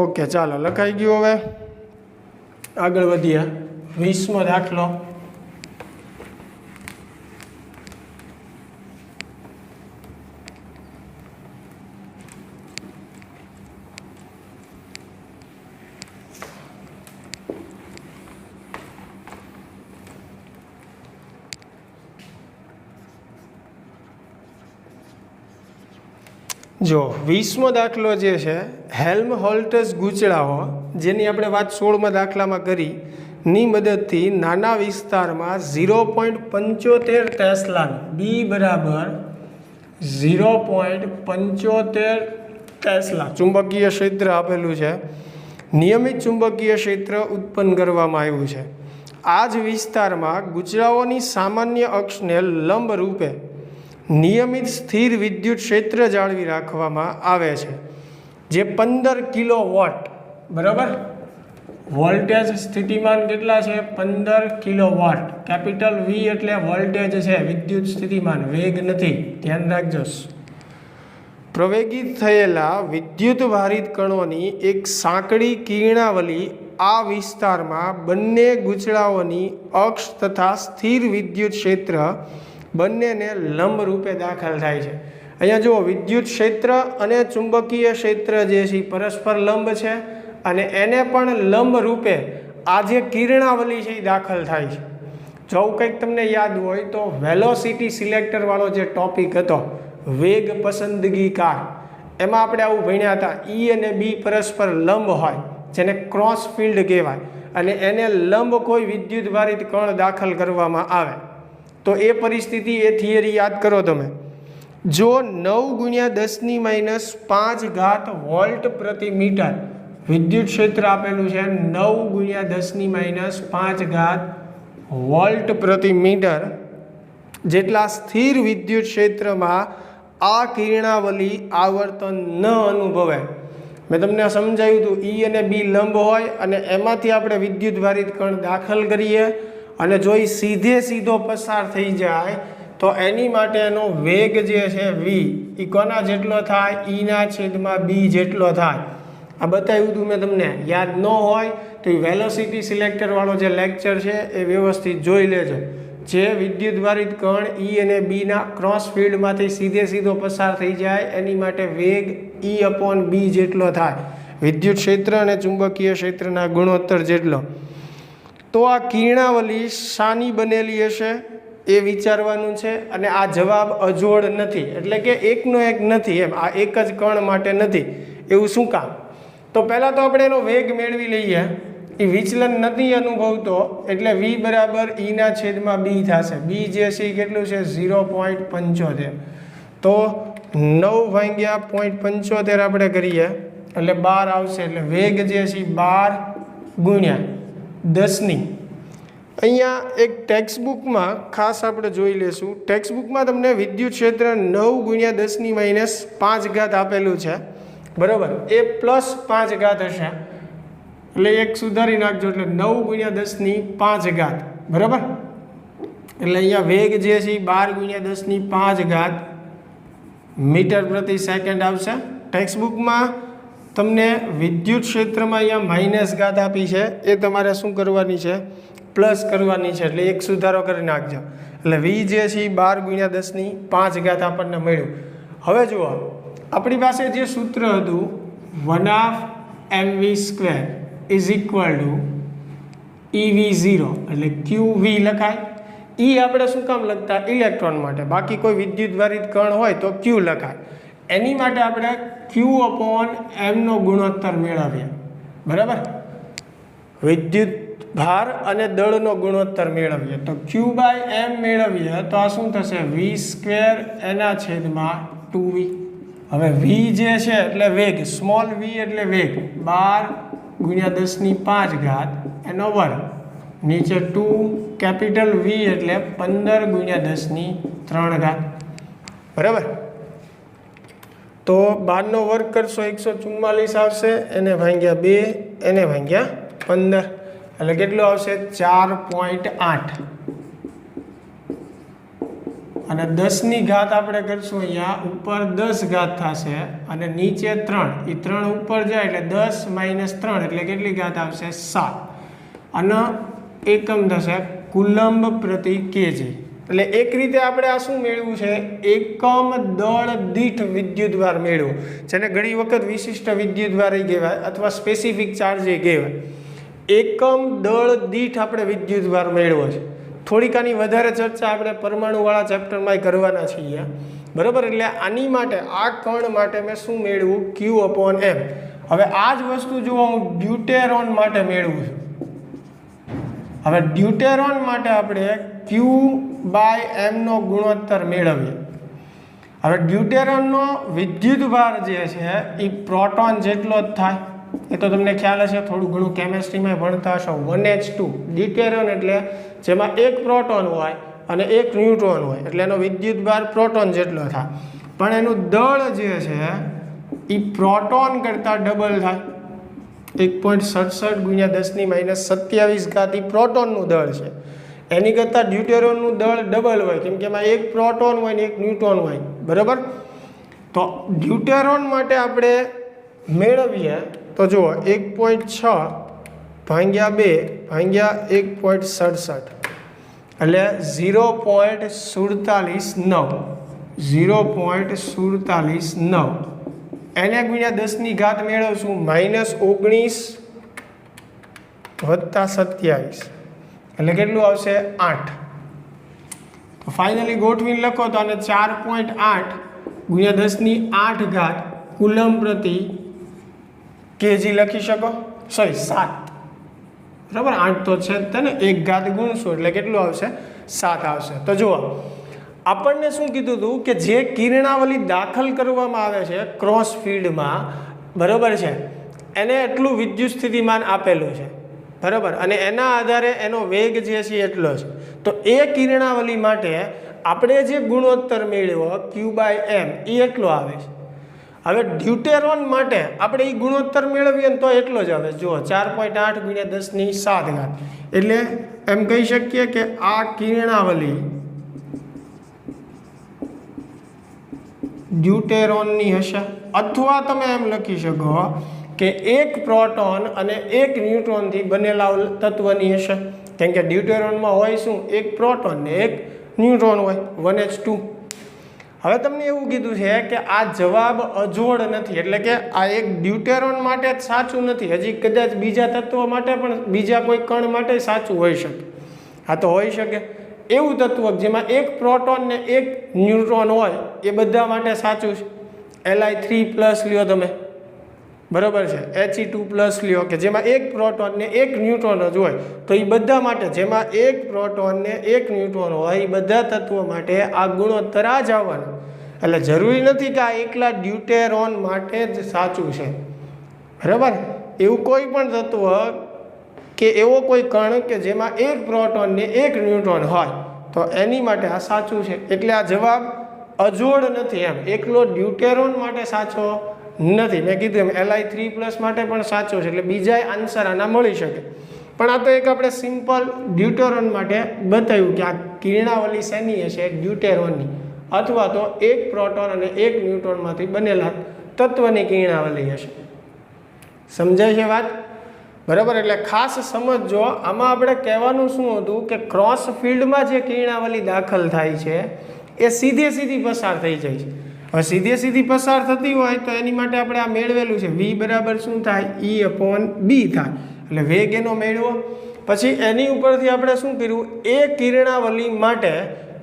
ઓકે, ચાલો લખાઈ ગયું. હવે આગળ વધીએ. 20મો દાખલો. જો 20મો દાખલો જે છે હેલ્મહોલ્ટ્ઝ ગૂંચળાઓ, જેની આપણે વાત 16મા દાખલામાં કરી, ની મદદથી નાના વિસ્તારમાં 0.75 ટેસ્લાનું બી બરાબર 0.75 ટેસ્લા ચુંબકીય ક્ષેત્ર આપેલું છે, નિયમિત ચુંબકીય ક્ષેત્ર ઉત્પન્ન કરવામાં આવ્યું છે. આ જ વિસ્તારમાં ગૂંચળાઓની સામાન્ય અક્ષને લંબ રૂપે નિયમિત સ્થિર વિદ્યુત ક્ષેત્ર જાળવી રાખવામાં આવે છે, જે 15 કિલોવોટ, બરાબર, વોલ્ટેજ સ્થિતિમાન કેટલા છે? 15 કિલોવોટ. કેપિટલ વી એટલે વોલ્ટેજ છે, વિદ્યુત સ્થિતિમાન, વેગ નથી, ધ્યાન રાખજો. પ્રવેગિત થયેલા વિદ્યુત ભારિત કણોની એક સાંકડી કિરણાવલી આ વિસ્તારમાં બંને ગૂંચળાઓની અક્ષ તથા સ્થિર વિદ્યુત ક્ષેત્ર બંનેને લંબ રૂપે દાખલ થાય છે. અહીંયા જુઓ, વિદ્યુત ક્ષેત્ર અને ચુંબકીય ક્ષેત્ર જે છે પરસ્પર લંબ છે, અને એને પણ લંબ રૂપે આ જે કિરણાવલી છે એ દાખલ થાય છે. જો કંઈક તમને યાદ હોય તો વેલોસિટી સિલેક્ટર વાળો જે ટોપિક હતો, વેગ પસંદગીકાર, એમાં આપણે આવું ભણ્યા હતા. ઈ અને બી પરસ્પર લંબ હોય, જેને ક્રોસ ફિલ્ડ કહેવાય, અને એને લંબ કોઈ વિદ્યુત ભારિત કણ દાખલ કરવામાં આવે તો એ પરિસ્થિતિ, એ થિયરી યાદ કરો તમે. જો 9×10⁻5 વોલ્ટ પ્રતિ મીટર વિદ્યુત ક્ષેત્ર આપેલું છે, 9×10⁻5 વોલ્ટ પ્રતિ મીટર જેટલા સ્થિર વિદ્યુત ક્ષેત્રમાં આ કિરણાવલી આવર્તન ન અનુભવે. મેં તમને સમજાવ્યું હતું, ઈ અને બી લંબ હોય અને એમાંથી આપણે વિદ્યુત ભારિત કણ દાખલ કરીએ, અને જો એ સીધો પસાર થઈ જાય તો એની માટે એનો વેગ જે છે વી, એ કોના જેટલો થાય? ઈના છેદમાં બી જેટલો થાય. આ બતાવ્યું હતું મેં તમને. યાદ ન હોય તો એ વેલોસિટી સિલેક્ટર વાળો જે લેક્ચર છે એ વ્યવસ્થિત જોઈ લેજો. જે વિદ્યુત ભારિત કણ ઈ અને બીના ક્રોસ ફિલ્ડમાંથી સીધો પસાર થઈ જાય એની માટે વેગ E/B જેટલો થાય, વિદ્યુત ક્ષેત્ર અને ચુંબકીય ક્ષેત્રના ગુણોત્તર જેટલો. તો આ કિરણાવલી શાની બનેલી હશે એ વિચારવાનું છે. અને આ જવાબ અજોડ નથી, એટલે કે એકનો એક નથી, એમ આ એક જ કણ માટે નથી. એવું શું કામ? તો પહેલાં તો આપણે એનો વેગ મેળવી લઈએ. એ વિચલન નથી અનુભવતો, એટલે વી બરાબર ઈના છેદમાં બી થશે. બી જે છે એ કેટલું છે? 0.75. તો 9/0.75 આપણે કરીએ એટલે 12 આવશે. એટલે વેગ જે છે 12×10. અહીંયા એક ટેક્સ્ટબુકમાં ખાસ આપણે જોઈ લેશું. ટેક્સ્ટબુકમાં તમને વિદ્યુત ક્ષેત્ર 9×10⁻5 આપેલું છે, બરાબર. એ +5 હશે, એટલે એક સુધારી નાખજો, એટલે 9×10⁵, બરાબર. એટલે અહીંયા વેગ જે છે 12×10⁵ મીટર પ્રતિ સેકન્ડ આવશે. ટેક્સ્ટબુકમાં તમને વિદ્યુત ક્ષેત્રમાં અહીંયા -ઘાત આપી છે, એ તમારે શું કરવાની છે? પ્લસ કરવાની છે. એટલે એક સુધારો કરી નાખજો. એટલે વી જે છે 12×10⁵ આપણને મળ્યું. હવે જુઓ, આપણી પાસે જે સૂત્ર હતું 1/mv² = EV0, એટલે QV લખાય. એ આપણે શું કામ લખતા? ઇલેક્ટ્રોન માટે. બાકી કોઈ વિદ્યુત ભારિત કણ હોય તો Q લખાય. એની માટે આપણે Q/m નો ગુણોત્તર મેળવીએ, બરાબર. વિદ્યુત ભાર અને દળનો ગુણોત્તર મેળવીએ તો Q/m મેળવીએ તો આ શું થશે? v²/2v. હવે v જે છે એટલે વેગ, સ્મોલ v એટલે વેગ, 12×10⁵ એનો વર્ગ, નીચે 2, કેપિટલ V એટલે 15×10⁵, બરાબર. તો 12 નો વર્ગ કરશો 144 આવશે, એને ભાગ્યા 2, એને ભાગ્યા 15, એટલે કેટલું આવશે? 4.8. અને 10⁻ આપણે કરશું, અહીંયા ઉપર 10 થશે અને નીચે 3, એ 3 ઉપર જાય એટલે 10 - 3 એટલે કેટલી ઘાત આવશે? 7. અને એકમ થશે કુલંબ પ્રતિ કેજી. એટલે એક રીતે આપણે આ શું મેળવ્યું છે? એકમ દળ દીઠ વિદ્યુતભાર મેળવ્યો, જેને ઘણી વખત વિશિષ્ટ વિદ્યુતભાર કહેવાય અથવા સ્પેસિફિક ચાર્જ કહેવાય. એકમ દળ દીઠ આપણે વિદ્યુતભાર મેળવ્યો છે. થોડીક આની વધારે ચર્ચા આપણે પરમાણુવાળા ચેપ્ટરમાં કરવાના છીએ, બરાબર. એટલે આની માટે આ કણ માટે મેં શું મેળવું? Q/m. હવે આ જ વસ્તુ જુઓ હું ડ્યુટેરોન માટે મેળવું છું. હવે ડ્યુટેરોન માટે આપણે Q/m નો ગુણોત્તર મેળવીએ. હવે ડ્યુટેરોનનો વિદ્યુતભાર જે છે એ પ્રોટોન જેટલો જ થાય. એ તો તમને ખ્યાલ હશે, થોડું ઘણું કેમેસ્ટ્રીમાં ભણતા હશો. 1h2 ડ્યુટેરોન એટલે જેમાં એક પ્રોટોન હોય અને એક ન્યુટ્રોન હોય, એટલે એનો વિદ્યુતભાર પ્રોટોન જેટલો થાય. પણ એનું દળ જે છે એ પ્રોટોન કરતાં ડબલ થાય. 1.67 × 10⁻27 પ્રોટોનનું દળ છે. એની કરતાં ડ્યુટેરોનનું દળ ડબલ હોય, કેમ કે એમાં એક પ્રોટોન હોય ને એક ન્યુટ્રોન હોય, બરાબર. તો ડ્યુટેરોન માટે આપણે મેળવીએ તો જુઓ 1.6 / 2 / 1.67 એટલે 0.479 એને ગુણ્યા 10⁻⁻ મેળવશું -19 + 27 એટલે કેટલું આવશે? 8. તો ફાઇનલી ગોઠવીને લખો તો આને 4.8 × 10⁸ કુલમ પ્રતિ કેજી લખી શકો. સોરી 7, બરાબર. 8 તો છે જ ને, 1 ઘાત ગુણશું એટલે કેટલું આવશે? 7 આવશે. તો જુઓ આપણને શું કીધું હતું કે જે કિરણાવલી દાખલ કરવામાં આવે છે ક્રોસ ફીલ્ડમાં, બરાબર છે, એને એટલું વિદ્યુત સ્થિતિમાન આપેલું છે, બરાબર, અને એના આધારે એનો વેગ જે છે એટલો છે. તો એ કિરણાવલી માટે આપણે જે ગુણોત્તર મેળવ્યો Q/m એ એટલો આવે છે. હવે ડ્યુટેરોન માટે આપણે એ ગુણોત્તર મેળવીએ ને તો એટલો જ આવે. જુઓ 4.8 × 10⁻⁷ એટલે એમ કહી શકીએ કે આ કિરણાવલી ડ્યુટેરોનની હશે. અથવા તમે એમ લખી શકો કે એક પ્રોટોન અને એક ન્યુટ્રોનથી બનેલા તત્વની હશે. કેમ કે ડ્યુટેરોનમાં હોય શું? એક પ્રોટોન ને એક ન્યુટ્રોન હોય, 1h2. હવે તમને એવું કીધું છે કે આ જવાબ અજોડ નથી, એટલે કે આ એક ડ્યુટેરોન માટે જ સાચું નથી. હજી કદાચ બીજા તત્વ માટે પણ, બીજા કોઈ કણ માટે સાચું હોઈ શકે. આ તો હોઈ શકે એવું તત્વ જેમાં એક પ્રોટોન ને એક ન્યુટ્રોન હોય એ બધા માટે સાચું છે. Li3+ લ્યો તમે, બરાબર છે, He2+ લ્યો કે જેમાં એક પ્રોટોન ને એક ન્યુટ્રોન જ હોય, તો એ બધા માટે જેમાં એક પ્રોટોન ને એક ન્યુટ્રોન હોય એ બધા તત્વો માટે આ ગુણોત્તર આ જ આવવાનો. એટલે જરૂરી નથી કે આ એકલા ડ્યુટેરોન માટે જ સાચું છે, બરાબર. એવું કોઈ પણ તત્વ કે એવો કોઈ કણ કે જેમાં એક પ્રોટોન ને એક ન્યુટ્રોન હોય તો એની માટે આ સાચું છે. એટલે આ જવાબ અજોડ નથી એમ, એકલો ડ્યુટેરોન માટે સાચો નથી. મેં કીધું એમ Li3+ માટે પણ સાચો છે, એટલે બીજા આન્સર આના મળી શકે. પણ આ તો એક આપણે સિમ્પલ ડ્યુટેરોન માટે બતાવ્યું કે આ કિરણાવલી શેની હશે? ડ્યુટેરોનની, અથવા તો એક પ્રોટોન અને એક ન્યુટ્રોનમાંથી બનેલા તત્વની કિરણાવલી હશે. સમજાય છે વાત? બરાબર. એટલે ખાસ સમજજો, આમાં આપણે કહેવાનું શું હતું કે ક્રોસ ફિલ્ડમાં જે કિરણાવલી દાખલ થાય છે એ સીધી પસાર થઈ જાય છે. હવે સીધી પસાર થતી હોય તો એની માટે આપણે આ મેળવેલું છે v બરાબર શું થાય? E/b થાય. એટલે વેગ એનો મેળવો. પછી એની ઉપરથી આપણે શું કર્યું? એ કિરણાવલી માટે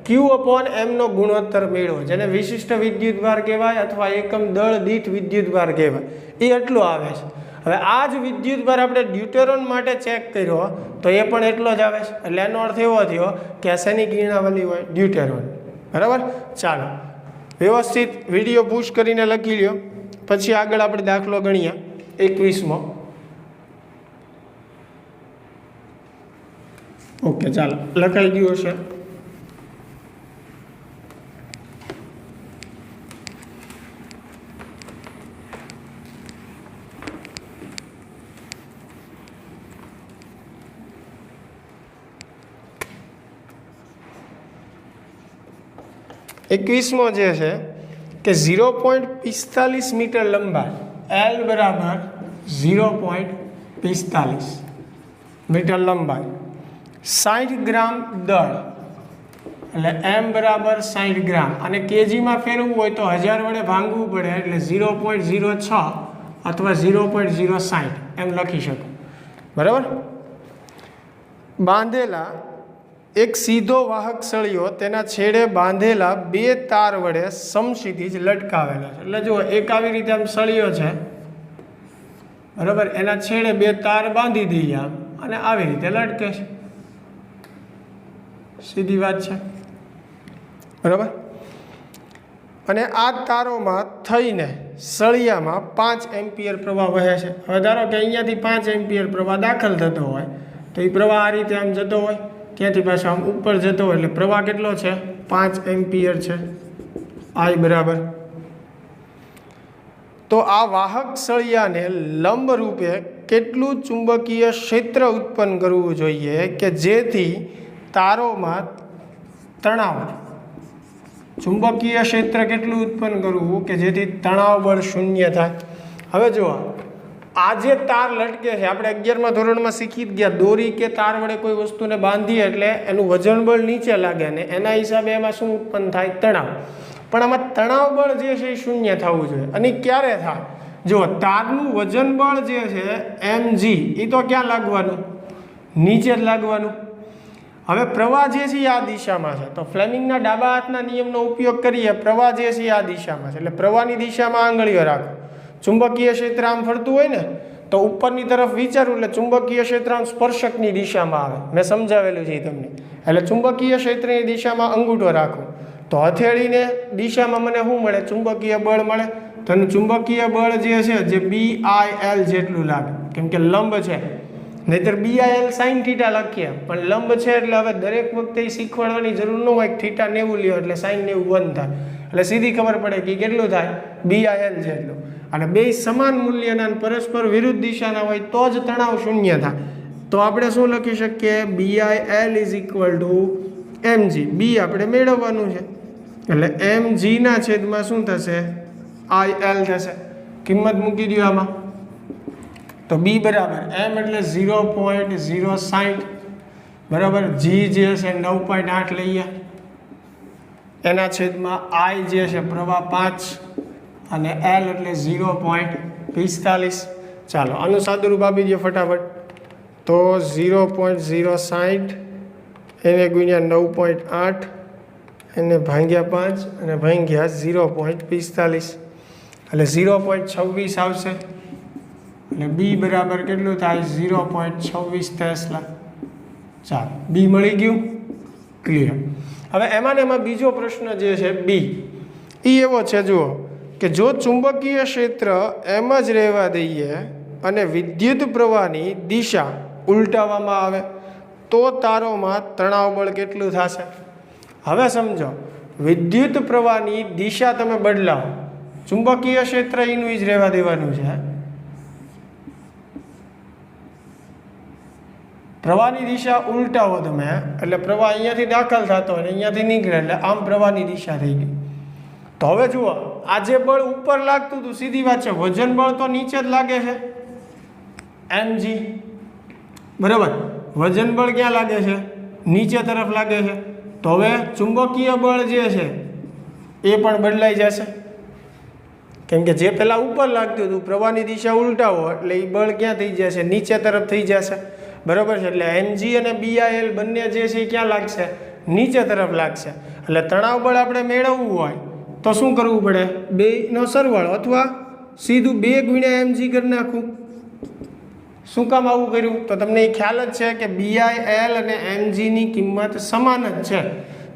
Q/m નો ગુણોત્તર મેળવો, જેને વિશિષ્ટ વિદ્યુતભાર કહેવાય અથવા એકમ દળ દીઠ વિદ્યુતભાર કહેવાય. એ એટલો આવે છે. હવે આ જ વિદ્યુતભાર આપણે ડ્યુટેરોન માટે ચેક કર્યો તો એ પણ એટલો જ આવે છે. એટલે એનો અર્થ એવો થયો કે આ શેની કિરણાવલી હોય? ડ્યુટેરોન, બરાબર. ચાલો વ્યવસ્થિત વિડીયો પુશ કરીને લખી લ્યો, પછી આગળ આપણે દાખલો ગણીએ 21મો. ઓકે, ચાલો લખાઈ ગયું હશે. એકવીસમો જે છે કે 0.45 મીટર લંબાઈ, L બરાબર 0.45 મીટર લંબાઈ, 60 ગ્રામ દળ, એટલે M બરાબર 60 ગ્રામ, અને કેજીમાં ફેરવવું હોય તો 1000 વડે ભાંગવું પડે, એટલે 0.06 અથવા 0.060 એમ લખી શકો, બરાબર. બાંધેલા એક સીધો વાહક સળિયો તેના છેડે બાંધેલા બે તાર વડે સમક્ષિતિજ લટકાવેલો છે. એટલે જુઓ, એક આવી રીતે આમ સળિયો છે, બરાબર, એના છેડે બે તાર બાંધી દઈએ આમ, અને આવી રીતે લટકે છે. સીધી વાત છે, બરાબર. અને આ તારોમાં થઈને સળિયામાં 5 એમ્પિયર પ્રવાહ વહે છે. હવે ધારો કે અહીંયાથી 5 એમ્પિયર પ્રવાહ દાખલ થતો હોય તો એ પ્રવાહ આ રીતે આમ જતો હોય, ત્યાંથી પાછો આમ ઉપર જતો હોય, એટલે પ્રવાહ કેટલો છે? 5 એમ્પિયર છે. I બરાબર. તો આ વાહક સળિયાને લંબ રૂપે કેટલું ચુંબકીય ક્ષેત્ર ઉત્પન્ન કરવું જોઈએ કે જેથી તારોમાં તણાવ, ચુંબકીય ક્ષેત્ર કેટલું ઉત્પન્ન કરવું કે જેથી તણાવ બળ શૂન્ય થાય? હવે જુઓ, આ જે તાર લટકે છે, આપણે 11મા ધોરણમાં શીખી જ ગયા, દોરી કે તાર વડે કોઈ વસ્તુને બાંધીએ એટલે એનું વજન બળ નીચે લાગે ને એના હિસાબે એમાં શું ઉત્પન્ન થાય? તણાવ. પણ આમાં તણાવ બળ જે છે એ શૂન્ય થવું જોઈએ. અને ક્યારે થાય? જુઓ, તારનું વજન બળ જે છે mg, એ તો ક્યાં લાગવાનું? નીચે જ લાગવાનું. હવે પ્રવાહ જે છે એ આ દિશામાં છે, તો ફ્લેમિંગના ડાબા હાથના નિયમનો ઉપયોગ કરીએ. પ્રવાહ જે છે એ આ દિશામાં છે, એટલે પ્રવાહની દિશામાં આંગળીઓ રાખો. ચુંબકીય ક્ષેત્ર આમ ફરતું હોય ને તો ઉપરની તરફ વિચારું એટલે ચુંબકીય ક્ષેત્ર આમ સ્પર્શકની દિશામાં આવે. મેં સમજાવેલું છે તમને. એટલે ચુંબકીય ક્ષેત્રની દિશામાં અંગૂઠો રાખો તો હથેળીને દિશામાં મને શું મળે? ચુંબકીય બળ મળે. તો ચુંબકીય બળ જે છે જે BIL જેટલું લાગે, કેમ કે લંબ છે. નહીતર BIL sin θ લખીએ, પણ લંબ છે એટલે હવે દરેક વખતે શીખવાડવાની જરૂર ન હોય. θ 90 લ્યો એટલે sin 90 1 થાય, એટલે સીધી ખબર પડે કે કેટલું થાય? BIL જેટલું. અને બે સમાન મૂલ્યના પરસ્પર વિરુદ્ધ દિશાના હોય તો જ તણાવ શૂન્ય થાય. તો આપણે શું લખી શકીએ? BIL is equal to mg. બી આપણે મેળવવાનું છે, એટલે mg ના છેદમાં શું થશે? IL થશે. કિંમત મૂકી દો આમાં, તો બી બરાબર m એટલે 0.060 બરાબર, જી જે છે 9.8 લઈએ, એના છેદમાં I જે છે પ્રવાહ 5 અને L એટલે 0.45. ચાલો આનું સાદુરૂપ આપી દઈએ ફટાફટ. તો 0.060 એને ગુણ્યા 9.8 એને ભાગ્યા 5 અને ભાગ્યા 0.45 એટલે 0.26 આવશે. એટલે બી બરાબર કેટલું થાય? 0.26 ટેસ્લા. ચાલો, બી મળી ગયું. ક્લિયર. હવે એમાં બીજો પ્રશ્ન જે છે બી, એ એવો છે, જુઓ કે જો ચુંબકીય ક્ષેત્ર એમ જ રહેવા દઈએ અને વિદ્યુત પ્રવાહની દિશા ઉલટાવવામાં આવે તો તારોમાં તણાવ બળ કેટલું થશે? હવે સમજો, વિદ્યુત પ્રવાહની દિશા તમે બદલાવો, ચુંબકીય ક્ષેત્ર એનું જ રહેવા દેવાનું છે. પ્રવાહની દિશા ઉલટાવો તમે, એટલે પ્રવાહ અહીંયાથી દાખલ થતો હોય અહીંયાથી નીકળે, એટલે આમ પ્રવાહની દિશા થઈ ગઈ. તો હવે જુઓ, આ જે બળ ઉપર લાગતું હતું, સીધી વાત છે, વજન બળ તો નીચે જ લાગે છે, mg બરાબર. વજન બળ ક્યાં લાગે છે? નીચે તરફ લાગે છે. તો હવે ચુંબકીય બળ જે છે એ પણ બદલાઈ જશે, કેમ કે જે પહેલાં ઉપર લાગતું હતું પ્રવાહની દિશા ઉલટાવો એટલે એ બળ ક્યાં થઈ જશે? નીચે તરફ થઈ જશે, બરાબર છે. એટલે mg અને BIL બંને જે છે એ ક્યાં લાગશે? નીચે તરફ લાગશે. એટલે તણાવ બળ આપણે મેળવવું હોય તો શું કરવું પડે? બેનો સરવાળો, અથવા સીધું 2 ગુણ્યા mg કરી નાખવું. શું કામ આવું કર્યું? તો તમને એ ખ્યાલ જ છે કે BIL અને mg ની કિંમત સમાન જ છે.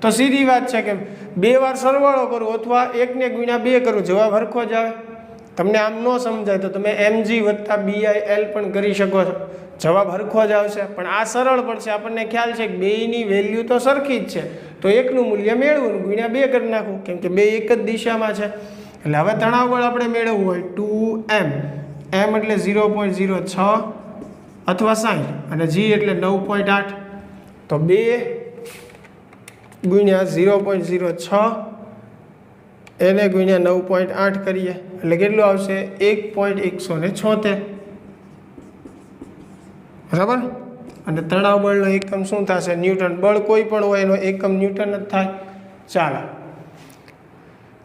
તો સીધી વાત છે કે 2 વાર સરવાળો કરું અથવા 1 ને ગુણ્યા 2 કરું, જવાબ હરખો જ આવે. તમને આમ ન સમજાય તો તમે mg વત્તા BIL પણ કરી શકો છો, જવાબ હરખો જ આવશે. પણ આ સરળ પડશે, આપણને ખ્યાલ છે કે બેયની વેલ્યુ તો સરખી જ છે, તો એકનું મૂલ્ય મેળવવું, ગુણ્યા 2 કરી નાખવું, કેમ કે બે એક જ દિશામાં છે. એટલે હવે તણાવ બળ આપણે મેળવવું હોય 2m, m એટલે 0.06 અથવા 60 અને g એટલે 9.8, તો 2 ગુણ્યા 0.06 એને ગુણ્યા 9.8 કરીએ એટલે કેટલું આવશે? 1.176 બરાબર. અને તણાવ બળનો એકમ શું થશે? ન્યૂટન. બળ કોઈ પણ હોય એનો એકમ ન્યૂટન જ થાય. ચાલો,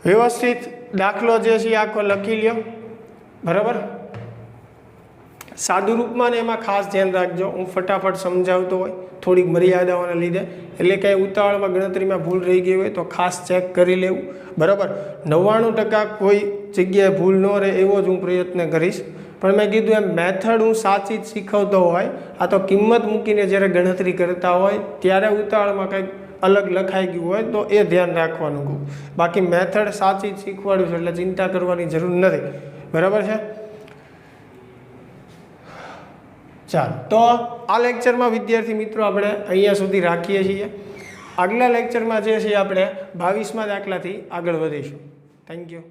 વ્યવસ્થિત દાખલો જે છે આખો લખી લ્યો, બરાબર. સાદું રૂપમાં ને એમાં ખાસ ધ્યાન રાખજો, હું ફટાફટ સમજાવતો હોય થોડીક મર્યાદાઓને લીધે, એટલે કે ઉતાવળમાં ગણતરીમાં ભૂલ રહી ગઈ હોય તો ખાસ ચેક કરી લેવું, બરાબર. 99% કોઈ જગ્યાએ ભૂલ ન રહે એવો જ હું પ્રયત્ન કરીશ. પણ મેં કીધું એમ મેથડ હું સાચી જ શીખવતો હોય, આ તો કિંમત મૂકીને જ્યારે ગણતરી કરતા હોય ત્યારે ઉતાવળમાં કંઈક અલગ લખાઈ ગયું હોય તો એ ધ્યાન રાખવાનું કહું. બાકી મેથડ સાચી જ શીખવાડું છું એટલે ચિંતા કરવાની જરૂર નથી, બરાબર છે. ચાલો, તો આ લેક્ચરમાં વિદ્યાર્થી મિત્રો આપણે અહીંયા સુધી રાખીએ છીએ. આગલા લેક્ચરમાં જે છે આપણે 22મા દાખલાથી આગળ વધીશું. Thank you.